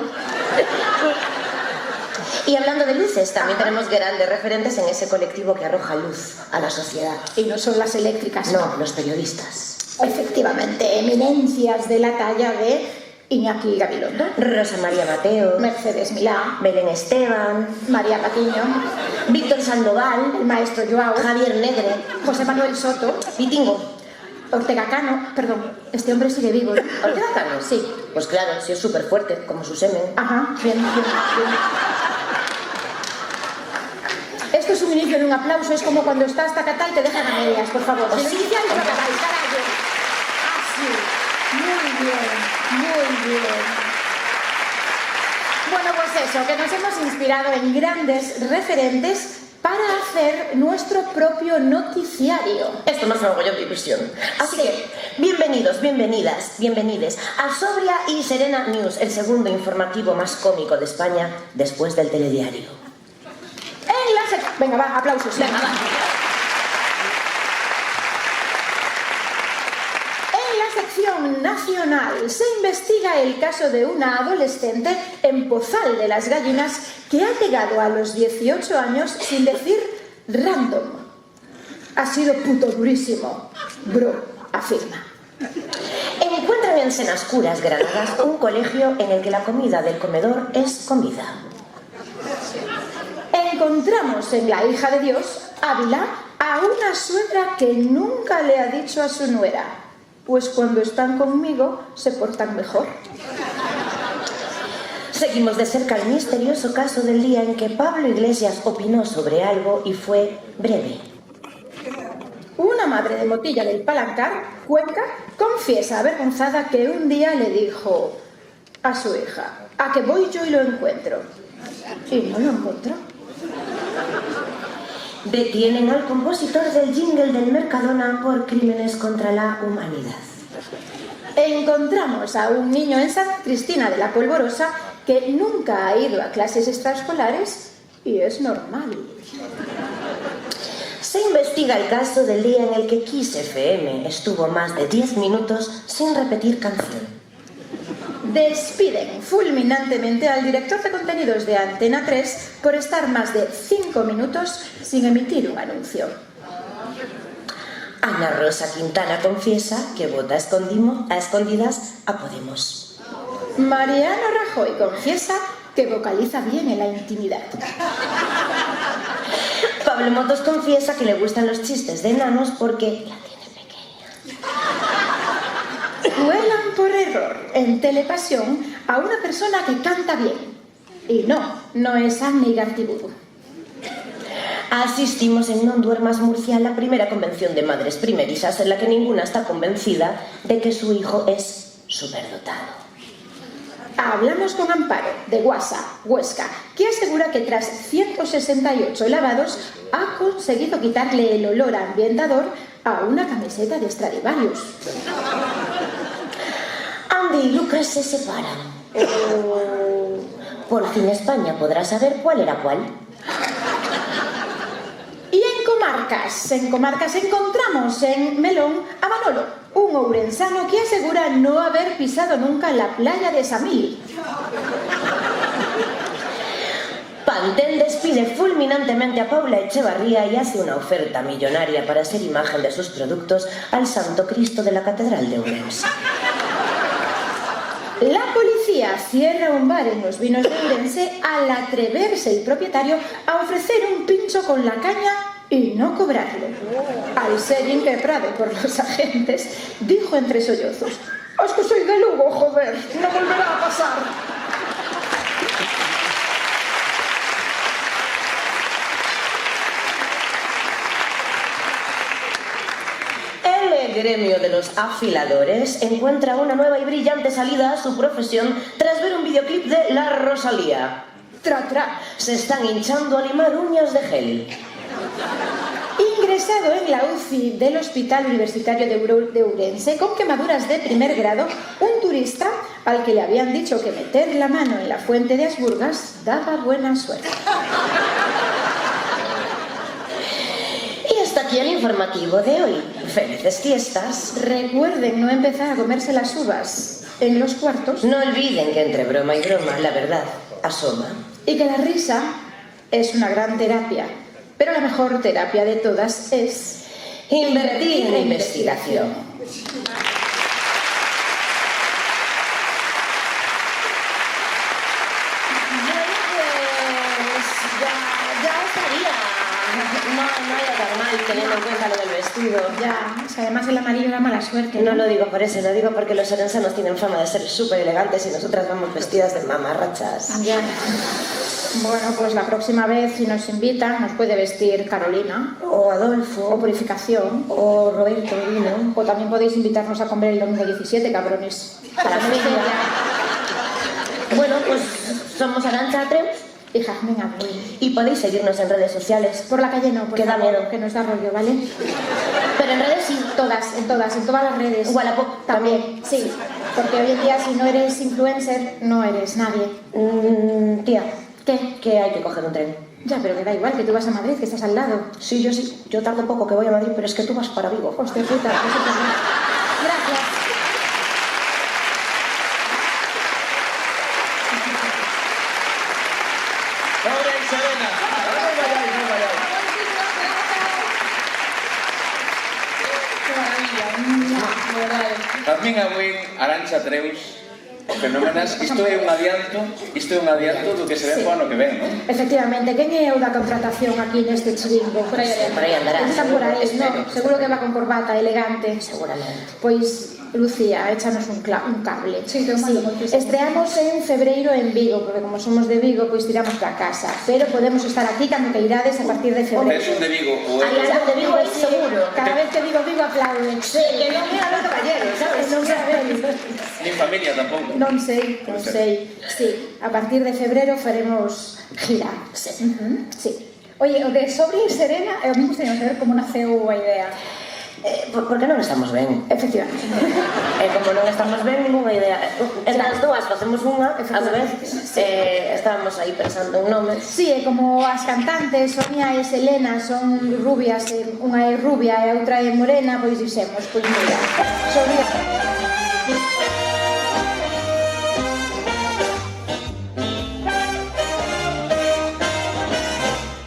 Speaker 10: Y hablando de luces, también tenemos grandes referentes en ese colectivo que arroja luz a la sociedad.
Speaker 2: Y no son las eléctricas.
Speaker 10: No, los periodistas.
Speaker 2: Efectivamente, eminencias de la talla de Iñaki Gabilondo,
Speaker 10: Rosa María Mateo,
Speaker 2: Mercedes Milá,
Speaker 10: Belén Esteban,
Speaker 2: María Patiño,
Speaker 10: Víctor Sandoval,
Speaker 2: el maestro Joao,
Speaker 10: Javier Negre,
Speaker 2: José Manuel Soto,
Speaker 10: Pitingo,
Speaker 2: Ortega Cano, perdón, este hombre sigue vivo, ¿no?
Speaker 10: ¿Ortega Cano?
Speaker 2: Sí.
Speaker 10: Pues claro, sí es súper fuerte, como su semen.
Speaker 2: Ajá, bien. Esto es un inicio de un aplauso, es como cuando estás tacatá y te dejan a medias, por favor. Si lo iniciáis, lo acabáis, carajo. Así. Muy bien. Bueno, pues eso, que nos hemos inspirado en grandes referentes para hacer nuestro propio noticiario.
Speaker 10: Esto más hago yo de ilusión. Así que, bienvenidos, bienvenides a Sobria y Serena News, el segundo informativo más cómico de España después del telediario.
Speaker 2: Venga, va, aplausos.
Speaker 10: Venga, va.
Speaker 2: En la sección nacional se investiga el caso de una adolescente en Pozal de las Gallinas que ha llegado a los 18 años sin decir random. Ha sido puto durísimo, bro, afirma.
Speaker 10: Encuentran en Senascuras, Granada, un colegio en el que la comida del comedor es comida.
Speaker 2: Encontramos en la hija de Dios, Ávila, a una suegra que nunca le ha dicho a su nuera: pues cuando están conmigo se portan mejor.
Speaker 10: Seguimos de cerca el misterioso caso del día en que Pablo Iglesias opinó sobre algo y fue breve.
Speaker 2: Una madre de Motilla del Palancar, Cuenca, confiesa avergonzada que un día le dijo a su hija: ¿a que voy yo y lo encuentro? Y no lo encontró.
Speaker 10: Detienen al compositor del jingle del Mercadona por crímenes contra la humanidad.
Speaker 2: Encontramos a un niño en Santa Cristina de la Polvorosa que nunca ha ido a clases extraescolares y es normal.
Speaker 10: Se investiga el caso del día en el que Kiss FM estuvo más de 10 minutos sin repetir canción.
Speaker 2: Despiden fulminantemente al director de contenidos de Antena 3 por estar más de 5 minutos sin emitir un anuncio.
Speaker 10: Ana Rosa Quintana confiesa que vota a escondidas a Podemos.
Speaker 2: Mariano Rajoy confiesa que vocaliza bien en la intimidad.
Speaker 10: Pablo Motos confiesa que le gustan los chistes de enanos porque la tiene pequeña.
Speaker 2: Cuelan por error en Telepasión a una persona que canta bien. Y no es Anne Igartiburu.
Speaker 10: Asistimos en Non Duermas Murcia a la primera convención de madres primerizas en la que ninguna está convencida de que su hijo es superdotado.
Speaker 2: Hablamos con Amparo, de Guasa, Huesca, que asegura que tras 168 lavados ha conseguido quitarle el olor a ambientador a una camiseta de Stradivarius.
Speaker 10: Andy y Lucas se separan. Por fin España podrá saber cuál era cuál.
Speaker 2: Y en Comarcas encontramos en Melón a Manolo, un ourensano que asegura no haber pisado nunca la playa de Samil.
Speaker 10: Pantene despide fulminantemente a Paula Echevarría y hace una oferta millonaria para ser imagen de sus productos al Santo Cristo de la Catedral de Ourense.
Speaker 2: La policía cierra un bar en los Vinos de Ourense al atreverse el propietario a ofrecer un pincho con la caña y no cobrarlo. Al ser inquebrado por los agentes, dijo entre sollozos: «Es que soy de Lugo, joder, no volverá a pasar».
Speaker 10: El gremio de los afiladores encuentra una nueva y brillante salida a su profesión tras ver un videoclip de La Rosalía.
Speaker 2: Tra.
Speaker 10: Se están hinchando a limar uñas de gel.
Speaker 2: Ingresado en la UCI del Hospital Universitario de Ourense con quemaduras de primer grado, un turista al que le habían dicho que meter la mano en la fuente de Asburgas daba buena suerte.
Speaker 10: Y hasta aquí el informativo de hoy. ¡Felices fiestas!
Speaker 2: Recuerden no empezar a comerse las uvas en los cuartos.
Speaker 10: No olviden que entre broma y broma la verdad asoma.
Speaker 2: Y que la risa es una gran terapia. Pero la mejor terapia de todas es
Speaker 10: invertir en investigación. Ya estaría. No era tan mal teniendo en cuenta lo del vestido.
Speaker 2: Ya, además el amarillo da mala suerte.
Speaker 10: No lo digo por eso, lo digo porque los orensanos tienen fama de ser súper elegantes y nosotras vamos vestidas de mamarrachas.
Speaker 2: Ya. Bueno, pues la próxima vez, si nos invitan, nos puede vestir Carolina.
Speaker 10: O Adolfo.
Speaker 2: O Purificación.
Speaker 10: O Roberto Vino.
Speaker 2: O también podéis invitarnos a comer el domingo 17, cabrones.
Speaker 10: A la feria. Bueno, pues somos Arantxa Treus
Speaker 2: y Jazmín Abril.
Speaker 10: Y podéis seguirnos en redes sociales.
Speaker 2: Por la calle no, por
Speaker 10: que da
Speaker 2: favor,
Speaker 10: miedo.
Speaker 2: que nos da rollo, ¿vale?
Speaker 10: Pero en redes sí.
Speaker 2: En todas las redes.
Speaker 10: Wallapop
Speaker 2: también. Sí, porque hoy en día si no eres influencer, no eres nadie.
Speaker 10: Tía.
Speaker 2: ¿Qué?
Speaker 10: Que hay que coger un tren.
Speaker 2: Ya, pero que da igual, que tú vas a Madrid, que estás al lado.
Speaker 10: Sí. Yo tardo un poco que voy a Madrid, pero es que tú vas para Vigo.
Speaker 2: Hostia puta, gracias.
Speaker 5: Ourense, Elena. No vayáis.
Speaker 2: Qué maravilla. De verdad.
Speaker 4: Carmín Agüín, Arantxa Treus, fenómenas, isto é un adianto do que se ven po ano que ven, non?
Speaker 2: Efectivamente, quen é o da contratación aquí neste chiringo? Por aí
Speaker 10: andará.
Speaker 2: Está por aí, non? Seguro que va con corbata elegante.
Speaker 10: Seguramente.
Speaker 2: Pois, Lucía, échanos un cable.
Speaker 6: Sí, te mando moitísimo.
Speaker 2: Estreamos en febreiro en Vigo, porque como somos de Vigo, pois tiramos para casa. Pero podemos estar aquí cando que irades a partir de febreiro.
Speaker 4: Es un de Vigo, o
Speaker 10: Hai algo de Vigo aí seguro.
Speaker 2: Cada vez que digo Vigo aplauden.
Speaker 10: Sí, que non é a los caballeros, sabes?
Speaker 2: Non saben.
Speaker 4: nin familia tampouco.
Speaker 2: Non sei. Sí, a partir de febreiro faremos gira.
Speaker 10: Sí.
Speaker 2: Sí. Oye, o de Sobri e Serena, a mí gustaría saber como naceu a idea.
Speaker 10: Porque non estamos ben.
Speaker 2: Efectivamente.
Speaker 10: Como non estamos ben, ninguna idea. Entre as dúas facemos unha, a vez. Estábamos aí pensando en nomes.
Speaker 2: Sí, é como as cantantes, Sonia e Selena son rubias, unha é rubia e a outra é morena, pois dixemos, pois mira, Sobri.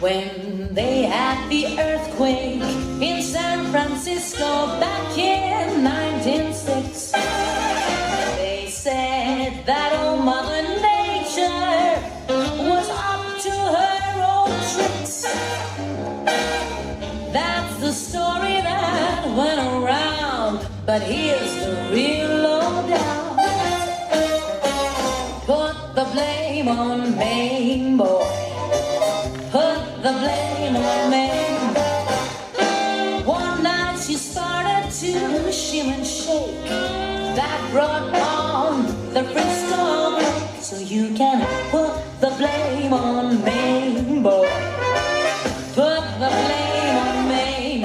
Speaker 8: When they had the earthquake in San Francisco back in 1906, they said that old Mother Nature was up to her own tricks. That's the story that went around, but here's the real lowdown. Put the blame on Maine boy. Put the blame on me. One night she started to shimmer and shake. That brought on the Frisco break. So you can put the blame on me, boy. Put the blame on me.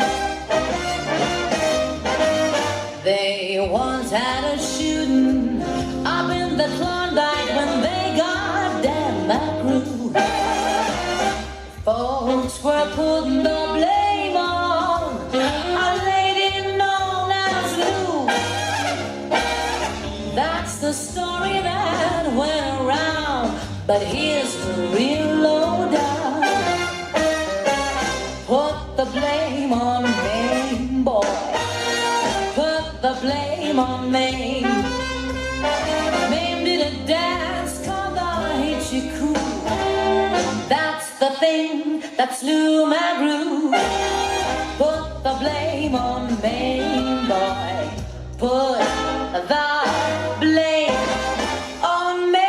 Speaker 8: They once had a shooting up in the Klondike when they got down that groove. Folks were putting the blame on a lady known as Lou. That's the story that went around, but here's the real lowdown. Put the blame on Maine, boy. Put the blame on Maine. Maine did a dance called the Hitchie-Coo. That's the thing that slew my groove. Put the blame on Maine, boy. Put the blame on Maine.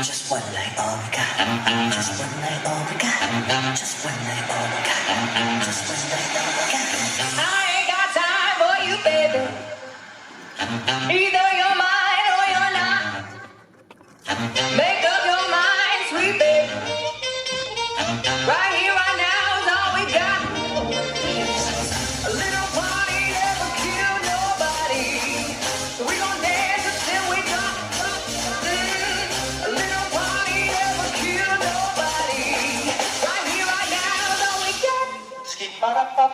Speaker 1: Just one night, all we got. Just one night, all we got. Just one night, all we got. Just one night, all we got. I ain't got time for you, baby. Either you're mine or you're not. Make up your mind, sweet baby. Right here, right now is all we got. A little party never killed nobody. So we gon' dance until we drop. A little party never killed nobody. Right here, right now is all we got. Skip, ba-da-bop.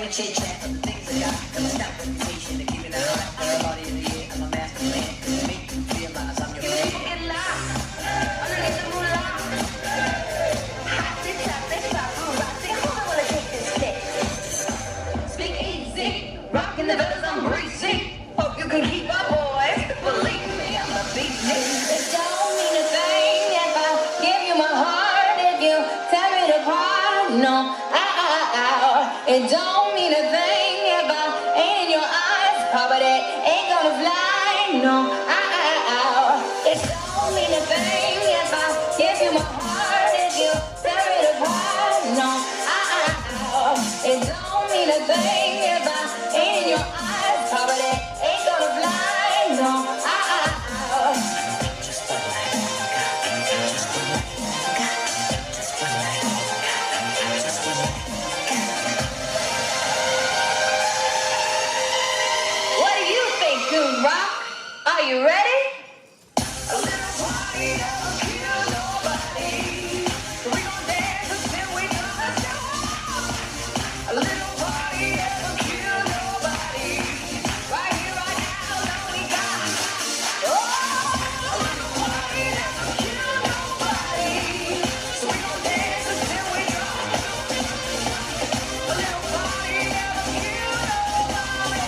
Speaker 1: Give me chit chat of the things I got. Got my stout reputation of keeping it hot. I'm the body of the year, I'm a master plan. To make you realize I'm your man. Get loud, underneath the moolah. Hot, sit up, let's paparazzi. Hold on while I take this step. Speak easy, rockin' the fellas, I'm breezy. Hope you can keep up, boys. Believe me, I'm a beast. It don't mean a thing if I give you my heart. If you tear it apart, no. It don't mean a thing if I ain't in your eyes. But it ain't gonna fly, no. It don't mean a thing if I give you my heart. If you tear it apart, no. It don't mean a thing if I ain't in your eyes. But it ain't gonna fly, no. Just one night, just one night, just one night, just one night. What do you think, Goon Rock? Are you ready? A little party that'll kill nobody. We gon' dance until we come down. A little party that'll kill nobody. Right here, right now, now we got. Oh, a little party that'll kill nobody. So we gon' dance until we drop. A little party that'll kill nobody.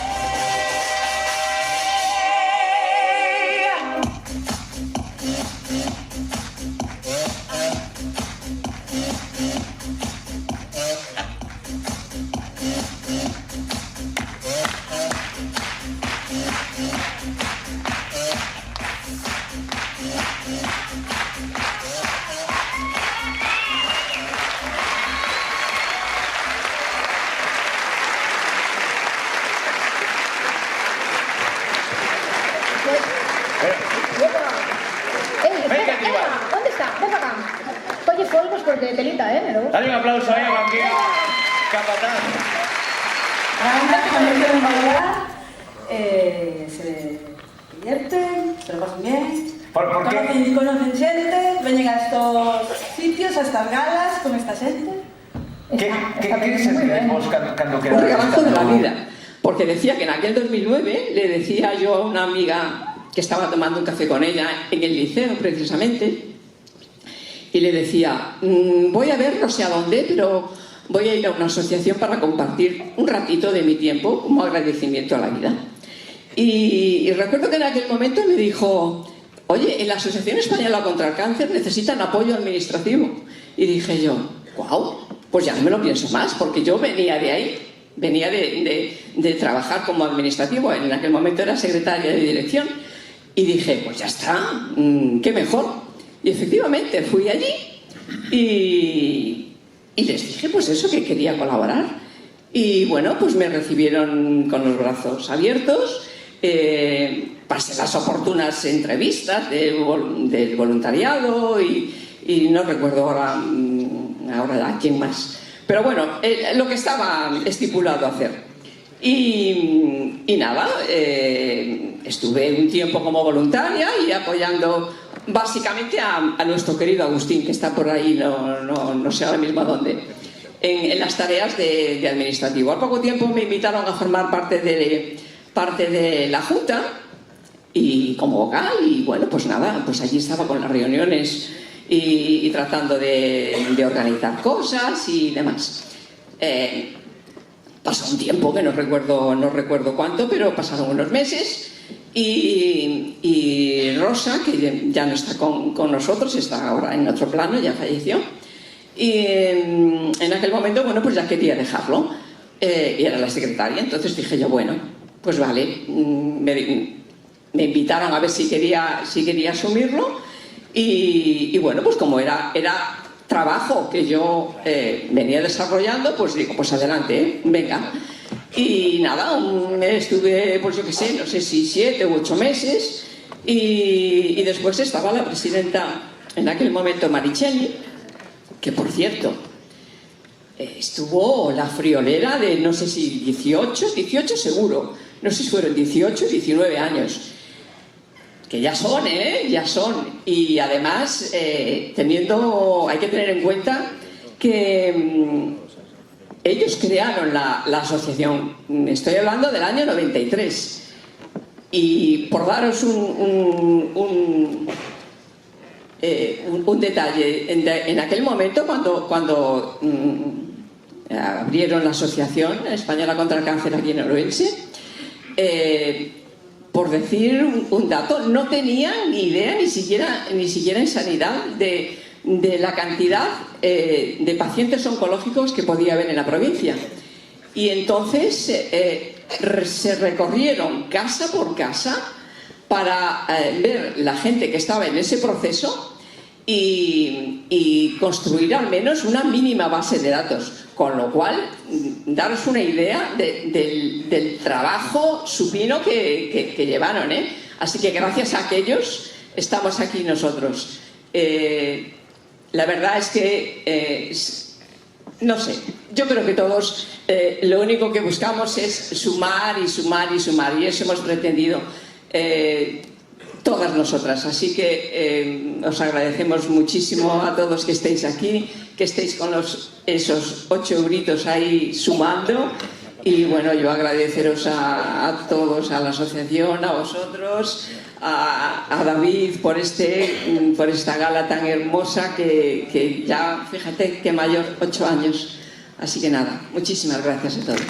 Speaker 4: Venga, Tribal.
Speaker 2: ¿Dónde está? Ven para acá. Oye, polvos porque telita, me lo gusta.
Speaker 4: Dale un aplauso ahí a Juan Gil, capataz.
Speaker 11: Ahora cuando quieren bailar, se divierten, se lo pasan bien.
Speaker 4: ¿Por qué?
Speaker 11: Conocen gente, veñen a estos sitios, a estas galas con esta gente.
Speaker 4: ¿Qué sentís vos cuando
Speaker 12: Un
Speaker 4: quedas?
Speaker 12: regalazo de la vida, porque decía que en aquel 2009 le decía yo a una amiga que estaba tomando un café con ella en el liceo precisamente, y le decía, voy a ver no sé a dónde, pero voy a ir a una asociación para compartir un ratito de mi tiempo como agradecimiento a la vida. Y recuerdo que en aquel momento me dijo, oye, en la Asociación Española contra el Cáncer necesitan apoyo administrativo. Y dije yo, wow, pues ya no me lo pienso más, porque yo venía de ahí, venía de trabajar como administrativo, en aquel momento era secretaria de dirección, y dije, pues ya está, qué mejor. Y efectivamente fui allí y les dije pues eso, que quería colaborar. Y bueno, pues me recibieron con los brazos abiertos, pasé las oportunas entrevistas del voluntariado y no recuerdo ahora a quién más. Pero bueno, lo que estaba estipulado hacer. Y nada, estuve un tiempo como voluntaria y apoyando básicamente a nuestro querido Agustín, que está por ahí, no sé ahora mismo a dónde, en las tareas de administrativo. Al poco tiempo me invitaron a formar parte de la Junta y como vocal, y bueno, pues nada, pues allí estaba con las reuniones y tratando de organizar cosas y demás. Pasó un tiempo que no recuerdo cuánto, pero pasaron unos meses y Rosa, que ya no está con nosotros, está ahora en otro plano, ya falleció, y en aquel momento, bueno, pues ya quería dejarlo, y era la secretaria. Entonces dije yo, bueno, pues vale, me invitaron a ver si quería asumirlo, y bueno, pues como era trabajo que yo venía desarrollando, pues digo, pues adelante, venga. Y nada, estuve, pues yo qué sé, no sé si 7 u 8 meses, y después estaba la presidenta en aquel momento, Marichelli, que por cierto, estuvo la friolera de no sé si 18 seguro, no sé si fueron 18 o 19 años. Que ya son, ya son. Y además, hay que tener en cuenta que ellos crearon la asociación, estoy hablando del año 93, y por daros un detalle, en aquel momento cuando abrieron la Asociación Española contra el Cáncer aquí en Ourense, por decir un dato, no tenían ni idea ni siquiera en sanidad de la cantidad de pacientes oncológicos que podía haber en la provincia. Y entonces se recorrieron casa por casa para ver la gente que estaba en ese proceso y construir al menos una mínima base de datos, con lo cual daros una idea del trabajo supino que llevaron, Así que gracias a aquellos estamos aquí nosotros. La verdad es que no sé, yo creo que todos lo único que buscamos es sumar y sumar y sumar, y eso hemos pretendido todas nosotras. Así que os agradecemos muchísimo a todos que estéis aquí, que estéis con esos 8 euritos ahí sumando. Y bueno, yo agradeceros a todos, a la asociación, a vosotros, a David por esta gala tan hermosa que ya, fíjate, que mayor, 8 años. Así que nada, muchísimas gracias a todos.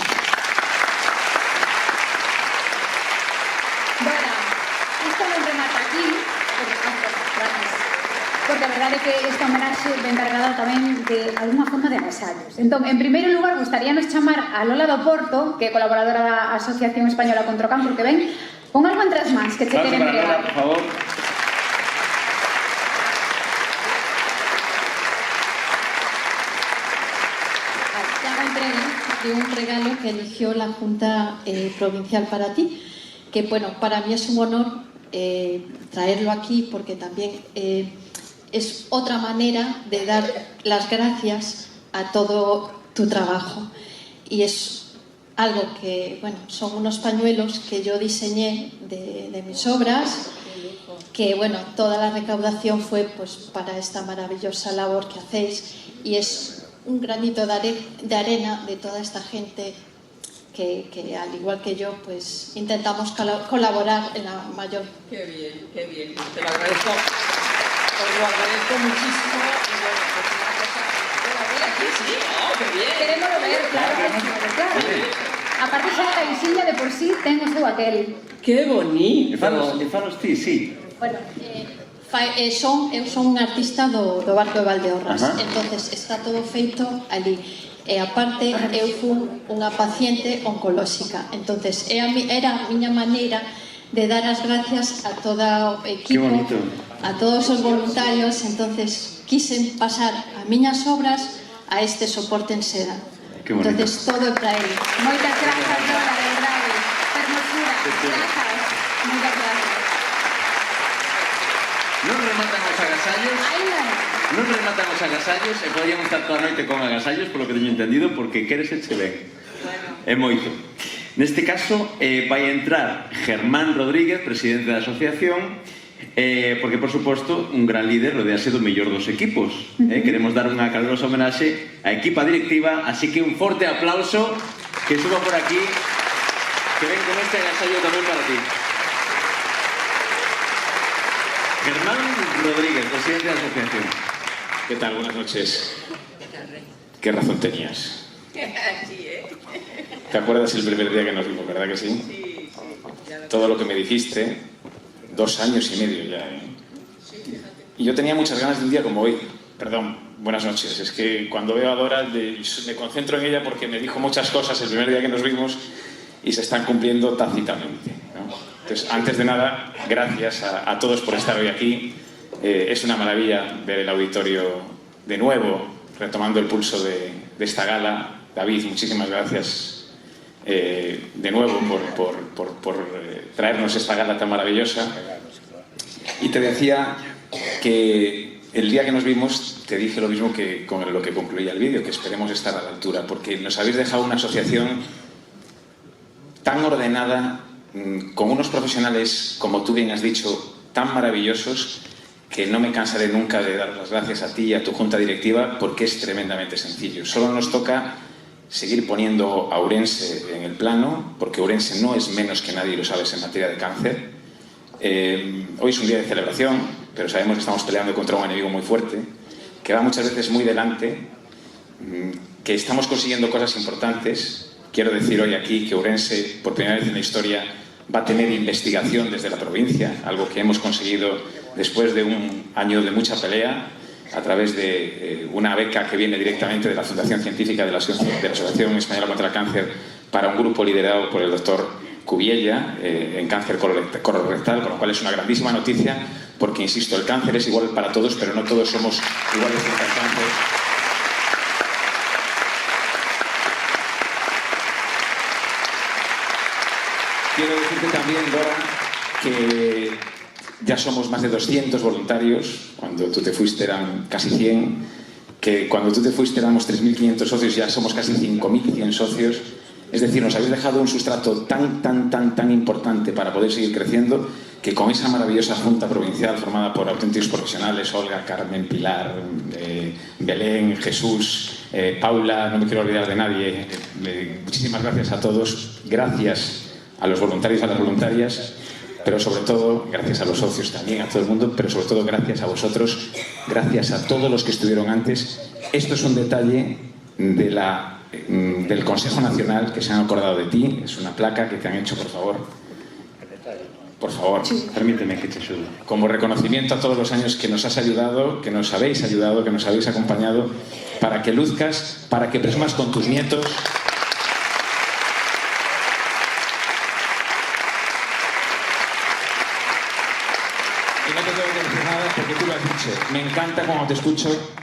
Speaker 2: Porque a verdade é que esta homenaxe ven cargada tamén de alguna forma de agasallos. Entón, en primeiro lugar, gustaríanos chamar a Lola do Porto, que é colaboradora da Asociación Española contra o Cancro, que ven con algo entre as mans que che queren entregar.
Speaker 9: Por favor.
Speaker 13: Te hago entrega de un regalo que eligió la Junta Provincial para ti, que bueno, para mí es un honor traerlo aquí porque también es otra manera de dar las gracias a todo tu trabajo, y es algo que, bueno, son unos pañuelos que yo diseñé de mis obras, que bueno, toda la recaudación fue pues para esta maravillosa labor que hacéis, y es un granito de arena de toda esta gente que al igual que yo pues intentamos colaborar en la mayor.
Speaker 12: Qué bien, te lo agradezco. Os lo agradezco muchísimo. Y bueno, pues una cosa. Bueno, aquí sí, oh, qué bien.
Speaker 2: Queremos ver, claro. Aparte xa a camisilla de por sí ten o seu aquel.
Speaker 12: Qué bonito.
Speaker 9: E falos ti, sí.
Speaker 13: Bueno, eu son un artista do barco de Valdeorras. Entonces está todo feito ali. E aparte eu fui unha paciente oncolóxica. Entonces era a miña maneira de dar as gracias a todo o equipo, a todos os voluntarios. Entonces quise pasar as miñas obras a este soporte en seda. Entonces todo é para ele.
Speaker 2: Moitas grazas, Dora, de verdade. Hermosura. Grazas. Moitas grazas.
Speaker 9: Non rematan os agasallos. Non rematan os agasallos e podíamos estar toda a noite con agasallos, polo que teño entendido, porque queres eche ben. É moito. Neste caso vai entrar Germán Rodríguez, presidente da asociación, porque, por suposto, un gran líder rodease do mellor dos equipos. Queremos dar unha calorosa homenaxe á equipa directiva, así que un forte aplauso que suba por aquí, que ven con este agasallo tamén para ti. Germán Rodríguez, presidente de la asociación.
Speaker 5: ¿Qué tal? Buenas noches. ¿Qué razón tenías? ¿Te acuerdas el primer día que nos vimos, verdad que sí?
Speaker 12: Sí.
Speaker 5: Todo lo que me dijiste, 2 años y medio ya, Y yo tenía muchas ganas de un día como hoy. Perdón, buenas noches. Es que cuando veo a Dora me concentro en ella porque me dijo muchas cosas el primer día que nos vimos y se están cumpliendo tácitamente, ¿no? Entonces, antes de nada, gracias a todos por estar hoy aquí. Es una maravilla ver el auditorio de nuevo, retomando el pulso de esta gala. David, muchísimas gracias de nuevo por traernos esta gala tan maravillosa. Y te decía que el día que nos vimos te dije lo mismo que con lo que concluía el vídeo, que esperemos estar a la altura, porque nos habéis dejado una asociación tan ordenada, con unos profesionales, como tú bien has dicho, tan maravillosos, que no me cansaré nunca de dar las gracias a ti y a tu junta directiva, porque es tremendamente sencillo. Solo nos toca seguir poniendo a Ourense en el plano, porque Ourense no es menos que nadie, lo sabes, en materia de cáncer. Hoy es un día de celebración, pero sabemos que estamos peleando contra un enemigo muy fuerte, que va muchas veces muy delante, que estamos consiguiendo cosas importantes. Quiero decir hoy aquí que Ourense, por primera vez en la historia, va a tener investigación desde la provincia, algo que hemos conseguido después de un año de mucha pelea, a través de una beca que viene directamente de la Fundación Científica de la Asociación Española contra el Cáncer para un grupo liderado por el doctor Cubiella en cáncer colorectal, con lo cual es una grandísima noticia, porque, insisto, el cáncer es igual para todos, pero no todos somos iguales frente al cáncer. Quiero decirte también, Dora, que ya somos más de 200 voluntarios. Cuando tú te fuiste eran casi 100, que cuando tú te fuiste éramos 3.500 socios, ya somos casi 5.100 socios. Es decir, nos habéis dejado un sustrato tan importante para poder seguir creciendo, que con esa maravillosa junta provincial formada por auténticos profesionales, Olga, Carmen, Pilar, Belén, Jesús, Paula, no me quiero olvidar de nadie, muchísimas gracias a todos, gracias a los voluntarios y a las voluntarias, pero sobre todo gracias a los socios también, a todo el mundo, pero sobre todo gracias a vosotros, gracias a todos los que estuvieron antes. Esto es un detalle del Consejo Nacional, que se han acordado de ti, es una placa que te han hecho, por favor. Por favor,
Speaker 9: permíteme que te ayude.
Speaker 5: Como reconocimiento a todos los años que nos has ayudado, que nos habéis ayudado, que nos habéis acompañado, para que luzcas, para que presumas con tus nietos. Y no te tengo que decir nada porque tú lo has dicho. Me encanta cuando te escucho.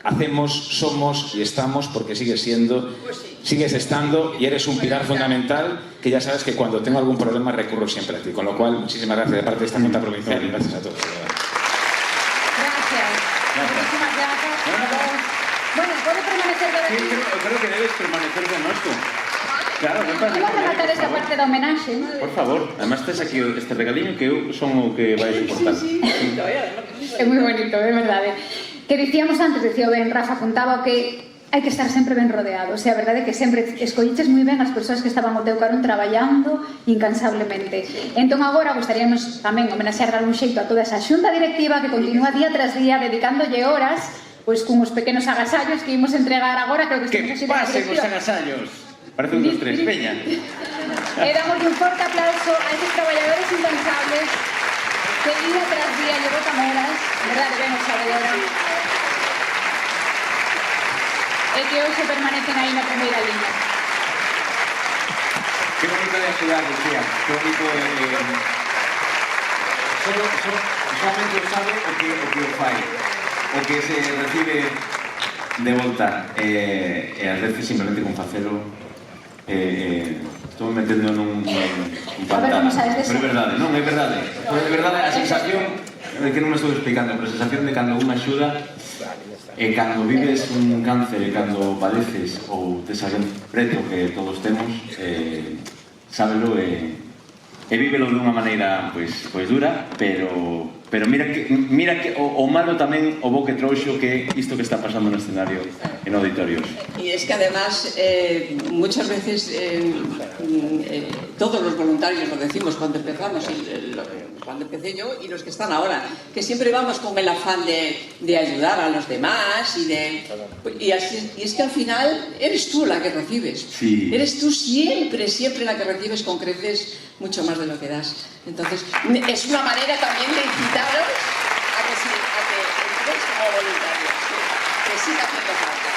Speaker 5: Hacemos, somos y estamos, porque sigues siendo, sigues estando y eres un pilar fundamental, que ya sabes que cuando tengo algún problema recurro siempre a ti. Con lo cual, muchísimas gracias de parte de esta Junta Provincial y gracias a todos.
Speaker 2: Gracias. Muchísimas gracias. Bueno, ¿puedo permanecer de aquí?
Speaker 9: Creo que debes permanecer con nosotros. Claro, me parece.
Speaker 2: Vamos a rematar esa parte de homenaxe.
Speaker 9: Por favor, además tes aquí este regaliño que son o que vai soportar.
Speaker 2: É moi bonito, é verdade. Que dicíamos antes, decía ben Rafa, contaba que hai que estar sempre ben rodeado. O sea, a verdade é que sempre escolliches moi ben as persoas que estaban ao teu carón traballando incansablemente. Entón agora gostaríamos tamén homenaxear, dar un xeito a toda esa xunta directiva que continúa día tras día dedicándolle horas pois cunhos pequenos agasallos que imos entregar agora. Creo que
Speaker 9: que pasen os agasallos. Parece un dos tres, peña.
Speaker 2: E damos un forte aplauso a esos traballadores incansables que día tras día lle botan horas, verdade, ben o sabedora, e que hoxe permanecen aí na primeira liña.
Speaker 9: Qué bonito de ayudar, Lucía. Qué bonito de... Solamente o sabe o que o fai. O que se recibe de volta. E ás veces simplemente con facelo estou metendo nun pantano. Pero é verdade, non, é verdade. É verdade a sensación, que non me estou explicando, pero a sensación de cando unha axuda e cando vives un cáncer e cando padeces ou tes alguén preto que todos temos, sábelo e vívelo dunha maneira pois dura, pero mira que o malo tamén o bo que trouxo que isto que está pasando no escenario en auditorios.
Speaker 12: Y es que además muchas veces todos los voluntarios lo decimos cuando empezamos, cuando empecé yo y los que están ahora, que siempre vamos con el afán de ayudar a los demás y es que al final eres tú la que recibes. Sí. Eres tú siempre la que recibes con creces mucho más de lo que das. Entonces es una manera también de incitaros a que entréis como voluntarios, que siga haciendo falta.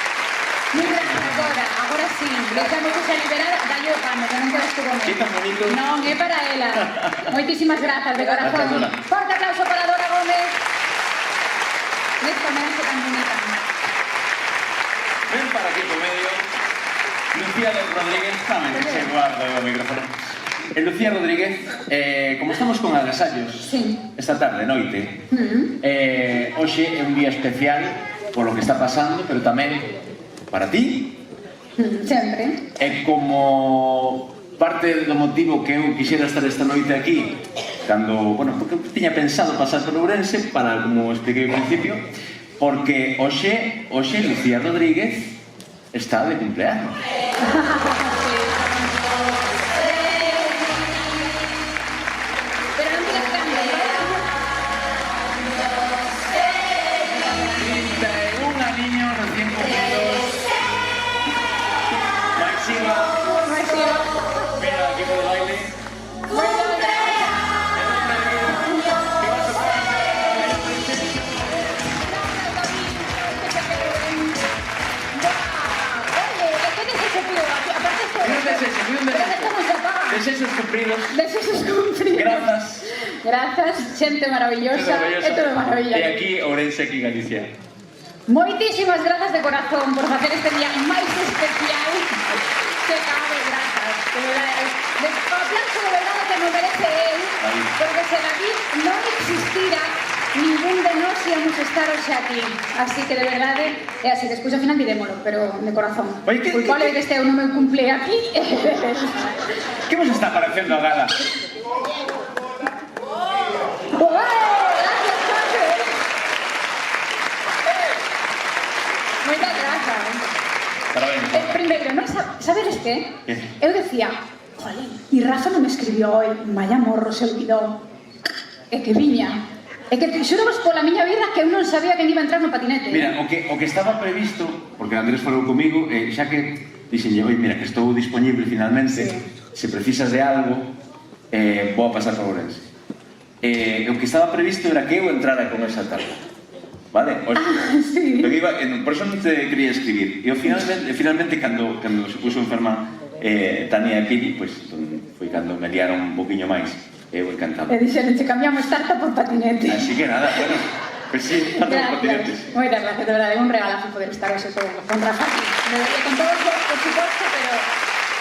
Speaker 2: Muy gracias, Dora. Agora sí, deixamos que se liberar, dalle o pano, que non quedas tú comer.
Speaker 9: Sí, tan bonito.
Speaker 2: Non, é para ela. Moitísimas grazas, de corazón. Forte aplauso para Dora Gómez. Nesta homenaxe tan bonita.
Speaker 9: Ven para aquí por medio. Lucía Rodríguez, tamén se guarda o micrófono. Lucía Rodríguez, como estamos con agasallos esta tarde, noite, hoxe é un día especial por lo que está pasando, pero tamén para ti.
Speaker 2: Sempre.
Speaker 9: E como parte do motivo que eu quixera estar esta noite aquí, cando, bueno, porque eu tiña pensado pasar por Ourense, para, como expliquei ao principio, porque hoxe Lucía Rodríguez está de cumpleaños.
Speaker 2: Pero non digas grande, ¿eh?
Speaker 9: 31 aniños recién cumplidos. Máxima. Mira, el equipo de baile. Deseos cumpridos.
Speaker 2: Deseos cumpridos.
Speaker 9: Grazas.
Speaker 2: Grazas, xente maravillosa. É todo maravilla.
Speaker 9: E aquí, Ourense, aquí Galicia.
Speaker 2: Moitísimas grazas de corazón por facer este día máis especial que cabe, grazas. De verdade, o aplauso de verdade que me merece él, porque se David non existira, ningún de nós íamos estar hoxe aquí. Así que de verdade, é así, despois ao final dirémolo, pero de corazón. Culpable de que este no me cumple aquí.
Speaker 9: Que vos está parecendo a gala?
Speaker 2: Moitas grazas.
Speaker 9: Parabéns.
Speaker 2: Primeiro, non sabedes que? Eu decía, jolín, e Rafa non me escribió hoy, vaya morro, se olvidou. É que viña. É que xuramos pola miña vida que eu non sabía que iba a entrar no patinete.
Speaker 9: Mira, o que estaba previsto, porque Andrés falou comigo, xa que dixenlle, oi, mira, que estou disponible finalmente, se precisas de algo, vou a pasar por Ourense. O que estaba previsto era que eu entrara con esa tabla. Vale?
Speaker 2: Sí.
Speaker 9: Por eso non te quería escribir. E finalmente, cando se puso enferma Tania e Pili, pues, foi cando me liaron un poquinho máis. Eu encantado.
Speaker 2: E dixeron, che cambiamos tarta por patinete.
Speaker 9: Así que nada, bueno, pues sí, tarta por patinetes.
Speaker 2: Moitas gracias, de verdade, é un regalazo poder estar hoxe con Rafa aquí. Debería con todos vos, por suposto, pero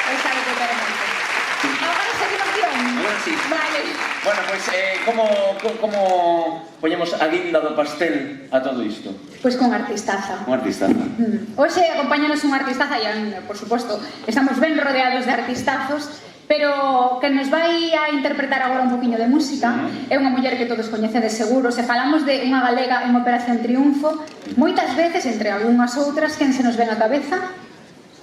Speaker 2: hoy sabe que quero moito. Agora seguimos.
Speaker 9: Agora sí.
Speaker 2: Vale.
Speaker 9: Bueno, pues, como poñemos a guinda do pastel a todo isto?
Speaker 2: Pois con artistaza.
Speaker 9: Un artistaza.
Speaker 2: Hoxe acompáñanos un artistaza, e, por suposto, estamos ben rodeados de artistazos, pero que nos vai a interpretar agora un poquinho de música. É unha muller que todos coñecedes seguro. Se falamos de unha galega en Operación Triunfo, moitas veces, entre algunhas outras, quen se nos ven a cabeza?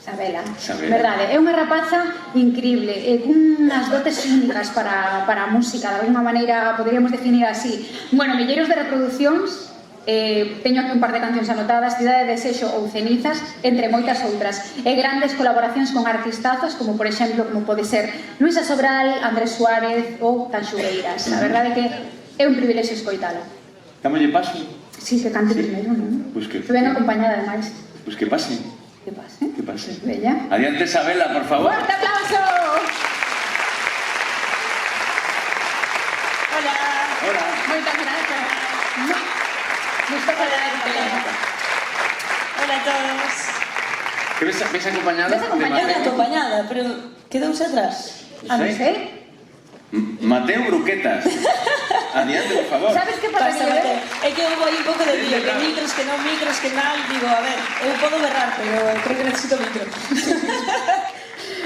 Speaker 2: Sabela. Verdade, é unha rapaza increíble, cunhas dotes únicas para a música, de alguna maneira poderíamos definir así. Bueno, milleiros de reproduccións, teño aquí un par de cancións anotadas, Cidade de Desexo ou Cenizas, entre moitas outras, e grandes colaboracións con artistazos, como por exemplo, como pode ser Luisa Sobral, Andrés Suárez ou Tanxugueiras. A verdade é que é un privilexio escoitala.
Speaker 9: Dámolle paso?
Speaker 2: Sí, que cante primeiro, non?
Speaker 9: Pois que...
Speaker 2: Ben acompañada, ademais.
Speaker 9: Pois que pase.
Speaker 2: Que pase?
Speaker 9: Que pase.
Speaker 2: Bella.
Speaker 9: Adiante, Sabela, por favor.
Speaker 2: ¡Fuerte aplauso! Hola.
Speaker 9: Hola.
Speaker 2: Moitas grazas. Gusto saludarte.
Speaker 11: Hola a todos.
Speaker 9: Que ves acompañada?
Speaker 2: Ves acompañada.
Speaker 11: Acompañada, pero quedouse atrás.
Speaker 2: A non sei.
Speaker 9: Mateo Bruquetas. Adiante, por favor.
Speaker 2: Sabes que pasa,
Speaker 11: Mateo? É que houve aí un pouco de lío, que micros, que non micros, que mal. Digo, a ver, eu podo berrar, pero creo que necesito micro.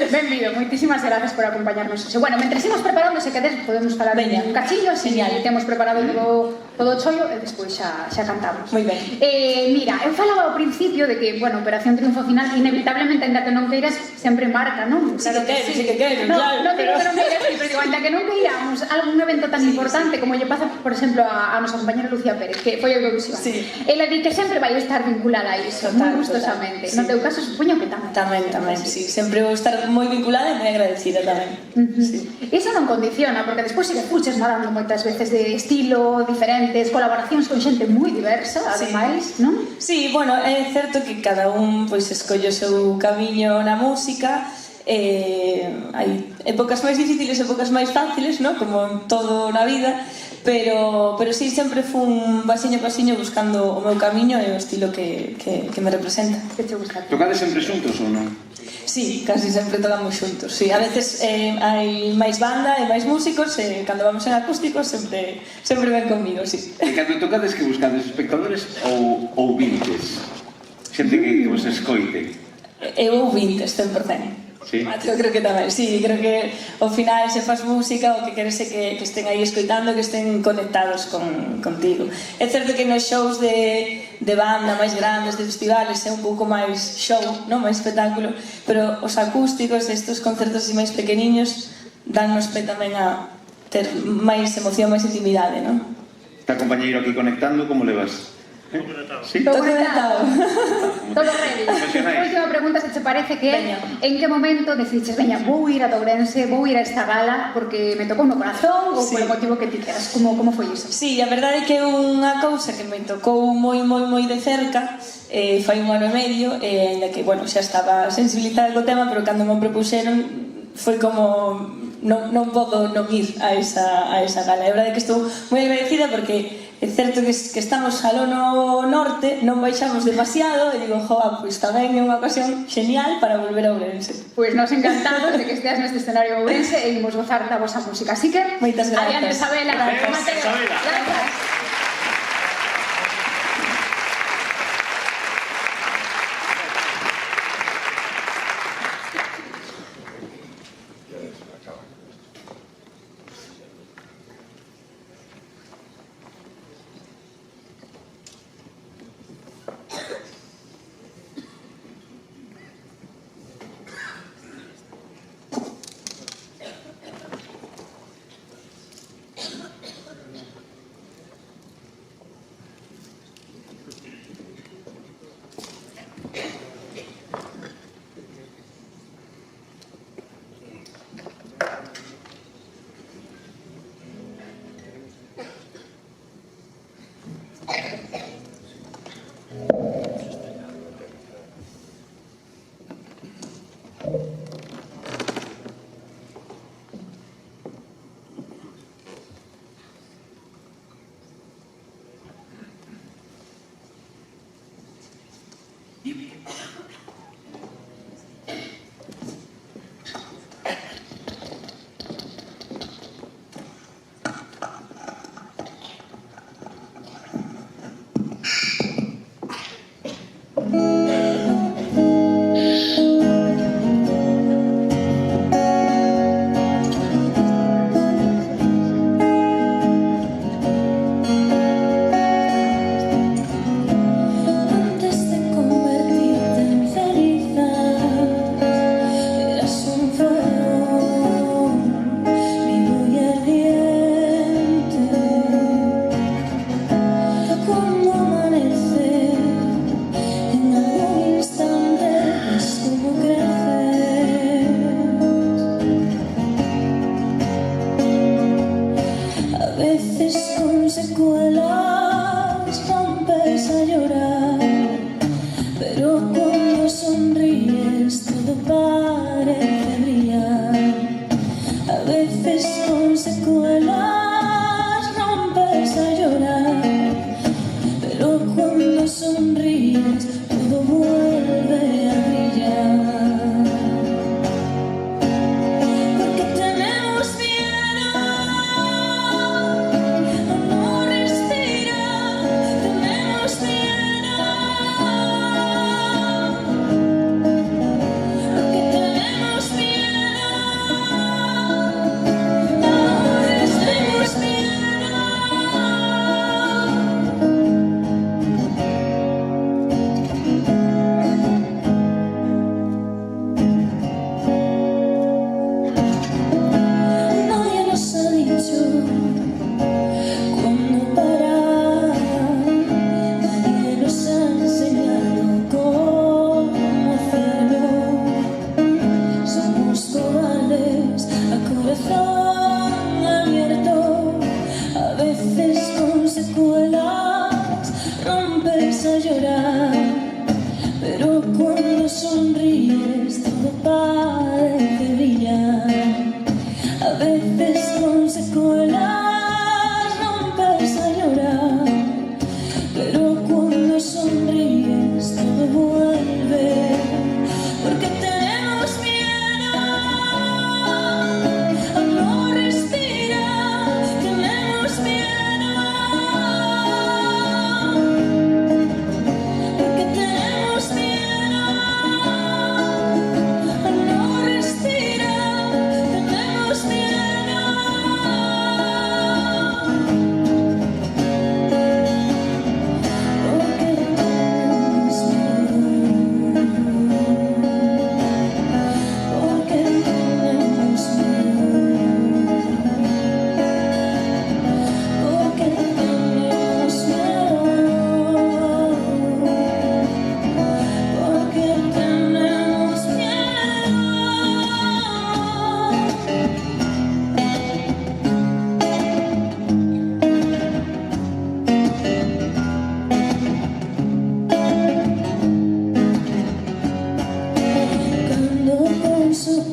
Speaker 2: Benvido, moitísimas grazas por acompañarnos. Bueno, mentre imos preparando, se quedes, podemos falar un cachillo, así que temos preparado todo o chollo e despois xa cantamos.
Speaker 11: Moi ben.
Speaker 2: Mira, eu falaba ao principio de que, bueno, Operación Triunfo final, inevitablemente, ainda que non queiras, sempre marca, non?
Speaker 11: Sí que quero, claro.
Speaker 2: Non digo que non queiras, pero ainda que non queiramos algún evento tan importante como lle pasa, por exemplo, a nosa compañera Lucía Pérez, que foi a Eurovisión. Ela di que sempre vai estar vinculada a iso, moi gustosamente. No teu caso, supoño que tamén.
Speaker 11: Tamén, sí. Sempre vou estar moi vinculada e moi agradecida tamén.
Speaker 2: Iso non condiciona, porque despois se que fuches nadando moitas veces de estilo diferentes, colaboracións con xente moi diversa, ademais, non?
Speaker 11: Sí, bueno, é certo que cada un pois escolle o seu camiño na música. Hai épocas máis difíciles e épocas máis fáciles, non? Como en todo na vida, pero sí, sempre fun pasiño a pasiño buscando o meu camiño e o estilo que me representa.
Speaker 2: Que te gusta?
Speaker 9: Tocades sempre xuntos ou non?
Speaker 11: Sí, casi sempre tocamos xuntos. Sí, a veces hai máis banda e máis músicos e cando vamos en acústicos sempre ven comigo, sí.
Speaker 9: E cando tocades que buscades espectadores ou vintes? Xente que vos escoite?
Speaker 11: Eu ouvintes, 100%.
Speaker 9: Sí.
Speaker 11: Eu creo que tamén, sí, creo que ao final se faz música o que queres é que estén aí escoitando, que estén conectados contigo. É certo que nos shows de banda máis grandes, de festivales, é un pouco máis show, non? Máis espectáculo, pero os acústicos, estes concertos así máis pequeniños, dannos pé tamén a ter máis emoción, máis intimidade, non?
Speaker 9: Está compañeiro aquí conectando, como le vas? Sí?
Speaker 2: Todo conectado. Todo ready.
Speaker 9: Profesionais.
Speaker 2: A última pregunta, se te parece que en que momento deciches, veña, vou ir a Ourense, vou ir a esta gala porque me tocou no corazón ou polo motivo que ti queras? Como foi iso?
Speaker 11: Sí, a verdade é que é unha cousa que me tocou moi de cerca, fai 1 ano e medio, ainda que, bueno, xa estaba sensibilizada co tema, pero cando me propuxeron foi como non podo non ir a esa gala. A verdade é que estou moi agradecida porque é certo que estamos aló no norte, non baixamos demasiado e digo, joa, pois tamén é unha ocasión genial para volver a Ourense.
Speaker 2: Pois nos encantados de que esteas neste escenario de Ourense e imos gozar da vosa música. Así que,
Speaker 11: moitas gracias.
Speaker 2: adiante, Isabela, Mateo, gracias.
Speaker 8: Amor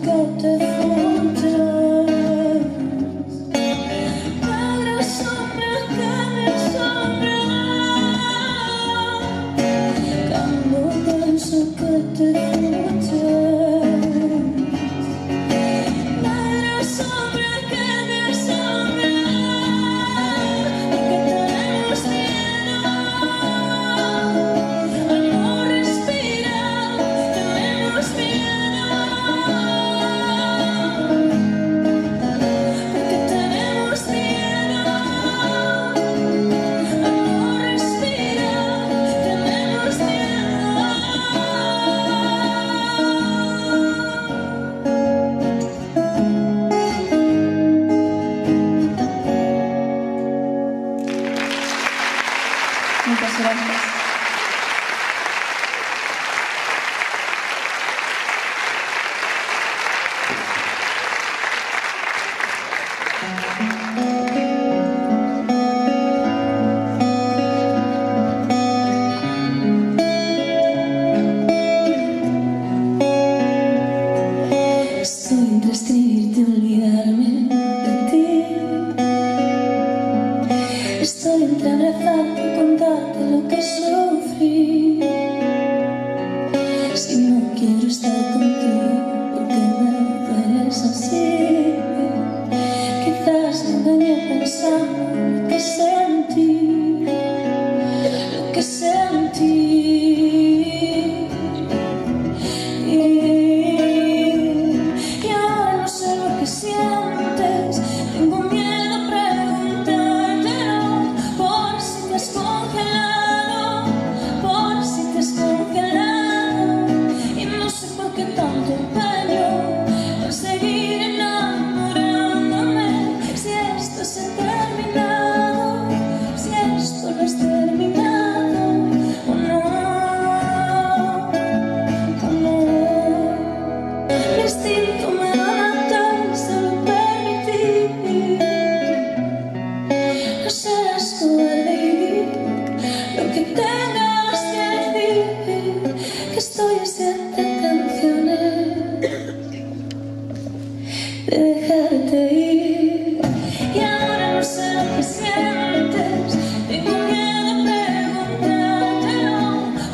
Speaker 8: que te fundes. Negra sombra que me asombra. Cuando pienso que te fundes. Negra sombra que me asombra. Porque tenemos miedo al no respirar. Tenemos miedo. Porque tenemos miedo al no respirar. Tenemos miedo.
Speaker 11: Muchas gracias.
Speaker 8: Estoy entre escribirte y olvidarme de ti. Estoy entre abrazarte y contarte lo que sufrí. Si no quiero estar contigo, ¿por qué me dueles así? Quizás me engañé pensando lo que sentí, lo que sentí. Y ahora no sé lo que sientes. Tengo miedo a preguntártelo. Por si te has congelado, por si te has congelado. Y no sé por qué tanto empeño en seguir enamorándome. Si esto se ha terminado, si esto no es terminado, o no, o no. Mi instinto me va a matar, se lo permití. No seas cobarde y lo que tengas que decir, que estoy a 7 canciones de dejarte ir. Y ahora no sé lo que sientes. Tengo miedo a preguntártelo.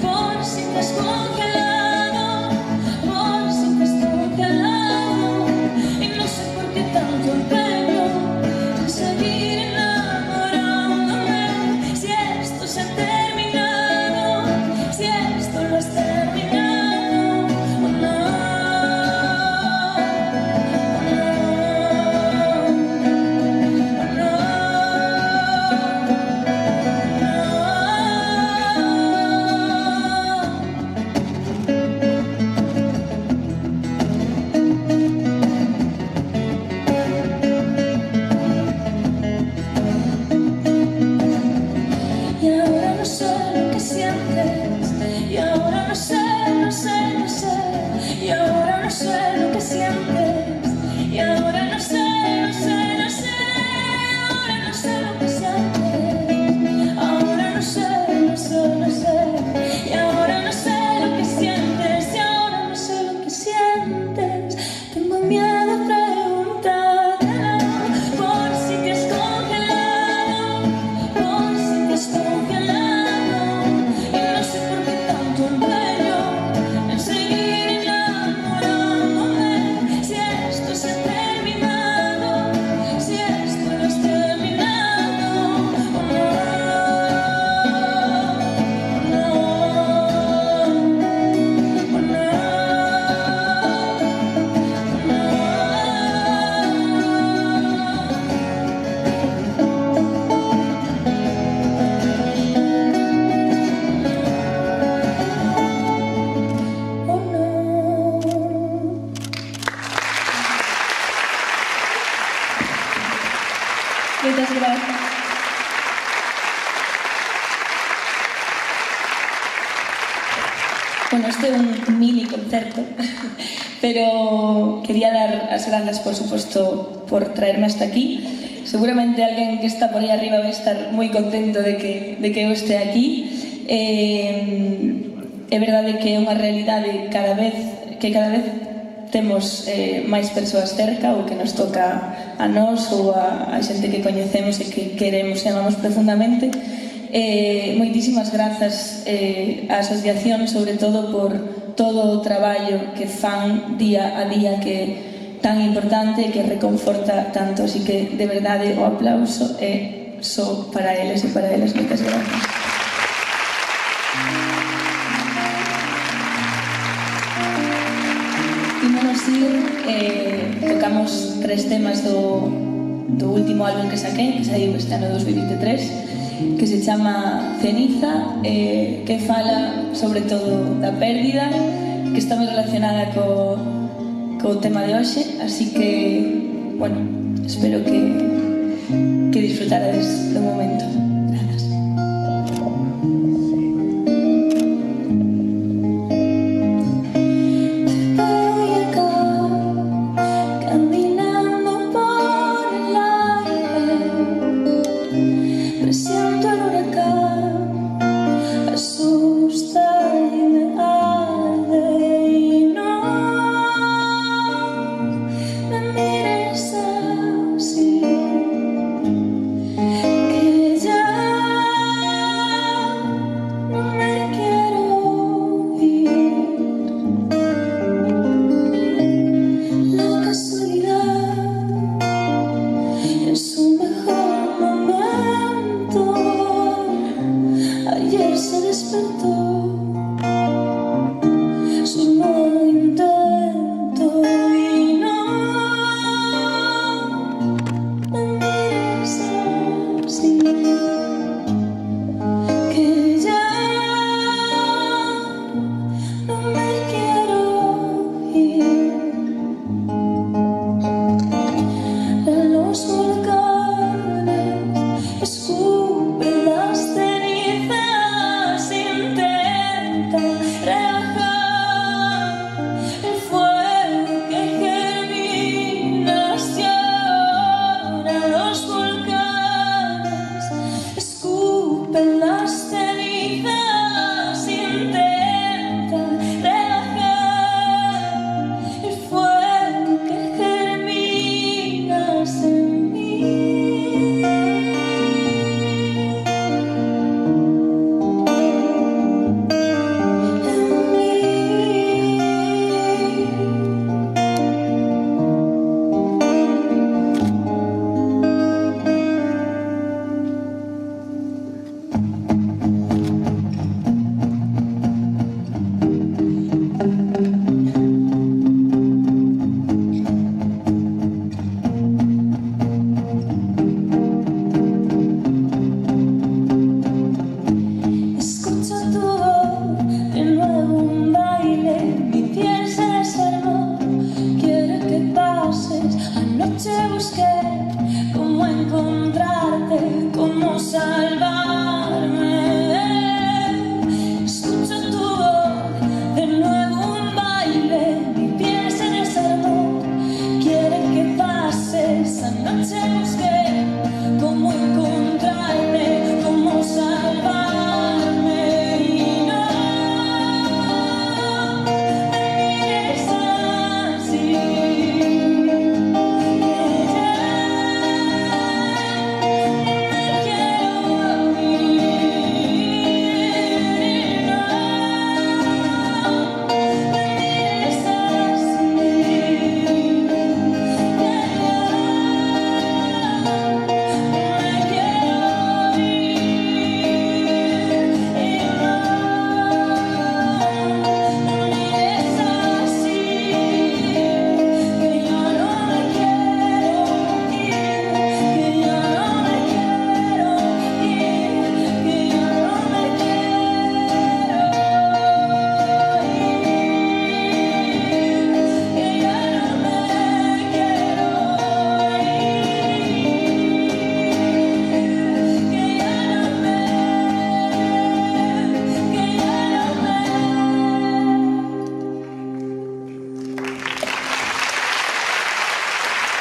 Speaker 8: Por si te has congelado, por si te has congelado. Y no sé por qué tanto empeño en seguir enamorándome. Si esto se ha terminado, si esto no es terminado, o no, y ahora no sé lo que sientes. Y ahora no sé, no sé, no sé. Y ahora no sé lo que sientes. Y ahora no sé, no sé, no sé. Ahora no sé lo que sientes. Ahora no sé, no sé, no sé. Y ahora no sé lo que sientes. Y ahora no sé lo que sientes. Tengo miedo a preguntártelo. Por si te has congelado, por si te has congelado. Y no sé por qué tanto empeño en seguir enamorándome. Si esto se ha terminado, si esto no es terminado, o no, no, o no, o no.
Speaker 11: Muchas gracias. Bueno, este é un mini concerto, pero quería dar as grandes, por suposto, por traerme hasta aquí. Seguramente alguén que está por aí arriba vai estar moi contento de que eu este aquí. É verdade que é unha realidade que cada vez temos máis persoas cerca, o que nos toca a nós ou a xente que coñecemos e que queremos e amamos profundamente. Moitísimas grazas á asociación, sobre todo por todo o traballo que fan día a día, que é tan importante e que reconforta tanto, así que de verdade o aplauso é só para eles e para eles. Moitas grazas. Ímonos ir, tocamos 3 temas do último álbum que saquei, que saiu este ano 2023, que se chama Ceniza, que fala sobre todo da pérdida, que está moi relacionada co tema de hoxe, así que, bueno, espero que disfrutarades do momento. Grazas.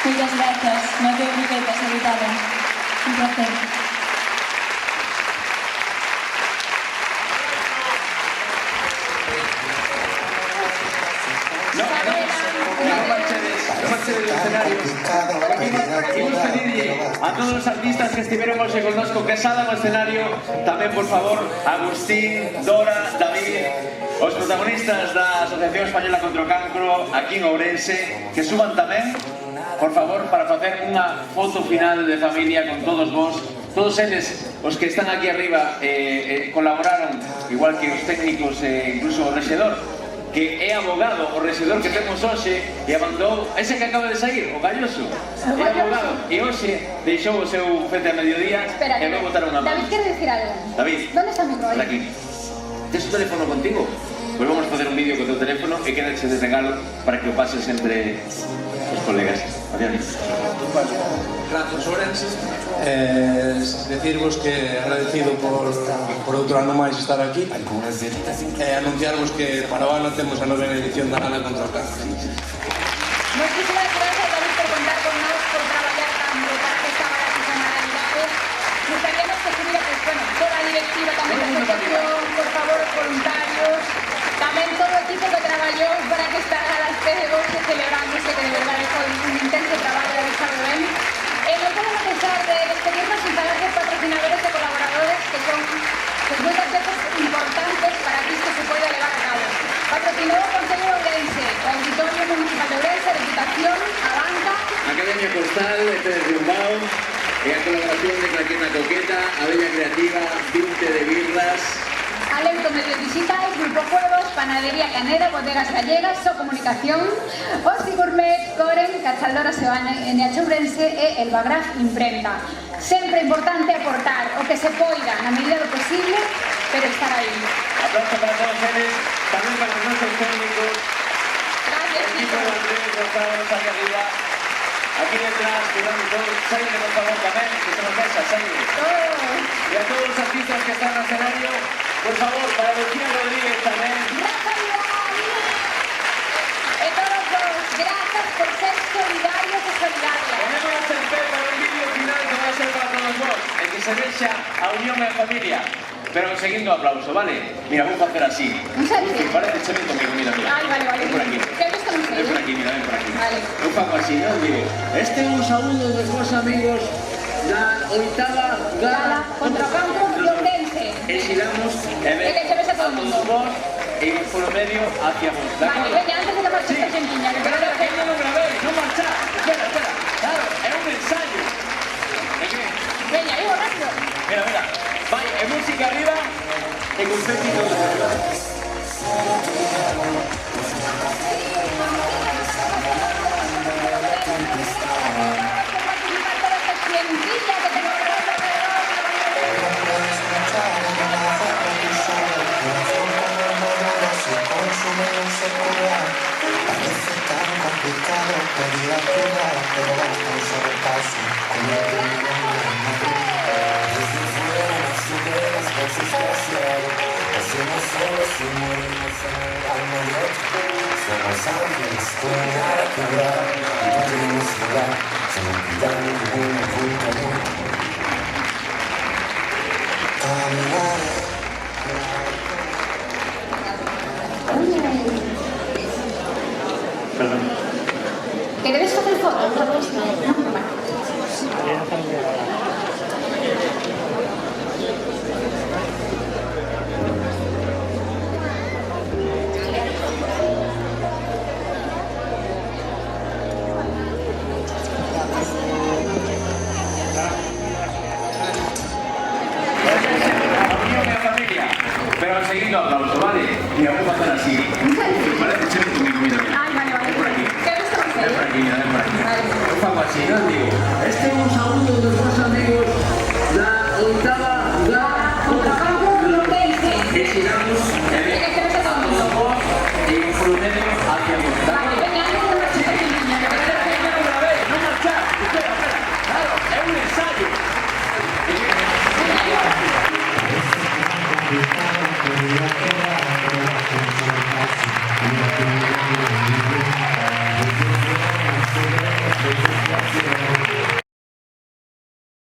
Speaker 11: Muchas gracias. Mateo Enriqueta, secretaria. Un placer.
Speaker 9: No,
Speaker 4: A todos os artistas que estiveron hoxe connosco, Quesada no escenario, tamén, por favor, Agustín, Dora, David, os protagonistas da Asociación Española contra o Cancro aquí en Ourense, que suban tamén, por favor, para facer unha foto final de familia con todos vos. Todos eles, os que están aquí arriba, colaboraron, igual que os técnicos e incluso o rexedor, que é abogado, o rexedor que temos hoxe, e abandou, ese que acaba de sair, o Galloso, é abogado, e hoxe deixou o seu frente a mediodía e vai botar unha mano.
Speaker 2: David, queres decir algo?
Speaker 4: David,
Speaker 2: ¿Dónde está mi micro?
Speaker 4: aquí. Tes o teléfono contigo? Pois vamos facer un vídeo co teu teléfono e quédache de regalo para que o pases entre os colegas. Adiós.
Speaker 14: Gracias, Ourense. Decirvos que agradecido por outro ano máis estar aquí e anunciarvos que para o ano temos a novena edición da Gala contra o Cancro.
Speaker 2: Muchísimas gracias, David, por contar con nós, por traballar tan brutal esta maravillosa maravillade. Gustaríamos que estuviera, pues, bueno, toda a directiva tamén da asociación, por favor, os voluntarios, tamén todo o equipo que traballou para que esta gala esté hoxe celebrándose, que de verdade foi un intenso traballo de Estado ben. Nos vamos a pensar de despedirnos sin falar de patrocinadores e colaboradores que son, pues, moitas veces importantes para que isto se poida levar a cabo. Patrocinó o Concello de Ourense, o Auditorio Municipal de Ourense, a Diputación, a Banca,
Speaker 9: Academia Postal, Pérez Bilbao, e a colaboración de Claqueta Coqueta, a Bella Creativa, 20 de Birlas,
Speaker 2: Aleuto Medios Digitales, Grupo Juegos, Panadería Caneda, Bodegas Gallegas, So Comunicación, Osi Gourmet, Coren, Cachaldora Sebane, NH Ourense e El Bagraf Imprenta. Sempre importante aportar o que se poida na medida do posible, pero estar aí.
Speaker 4: Aplauso para todos eles, tamén para os nosos técnicos.
Speaker 2: Gracias,
Speaker 4: equipo de Andrés Rosados, aquí arriba. Aquí detrás, cuidando todos, saíde, por favor, tamén, que se nos pesa, saíde. E a todos os artistas que están no escenario, por favor, para Lucía Rodríguez tamén.
Speaker 2: E todos vos, grazas por ser solidarios e solidarias.
Speaker 4: Ponémonos en pé para un vídeo final que vai ser para todos vos, e que se vexa a unión e a familia. Pero seguindo o aplauso, vale? Mira, vou facer así. Parece che ven comigo, mira, mira.
Speaker 2: Ai, vale, vale.
Speaker 4: Ven por aquí.
Speaker 2: Que gusto non sei.
Speaker 4: Ven por aquí, mira, ven por aquí.
Speaker 2: Vale.
Speaker 4: Eu fago así, non? Digo, este é un saúdo dos vos amigos da oitava Gala
Speaker 2: contra o Cancro de Ourense.
Speaker 4: E xiramos e
Speaker 2: E que se vexa todo o mundo.
Speaker 4: vos e imos polo medio hacia vos.
Speaker 2: Vale, veña, antes de que marches esta xentiña, que
Speaker 4: Pero que ainda non grabei, non marchar. Espera, espera. Claro, é un ensayo. É que...
Speaker 2: Veña, digo rápido.
Speaker 4: Mira, mira. Vai, e música arriba e confeti todo arriba.
Speaker 15: Parece tan complicado pedir ayuda, pero basta un solo paso. Desde fuera no sube las cosas que hacer. Hacemos solos y morimos al morir. Somos ángeles con nada que hablar. Y podemos jugar sin olvidar ningún punto.
Speaker 2: ¿Queréis hacer fotos?
Speaker 4: Pero seguindo aplauso, vale? Mira, vou facer así. Parece che ven comigo, mira.
Speaker 2: Ai, vale, vale.
Speaker 4: Ven por aquí.
Speaker 2: Que gusto non sei.
Speaker 4: Ven por aquí, mira, ven por aquí. Eu fago así, non digo. Este é un saúdo dos vos amigos da oitava Gala contra o Cancro de Ourense. E xiramos e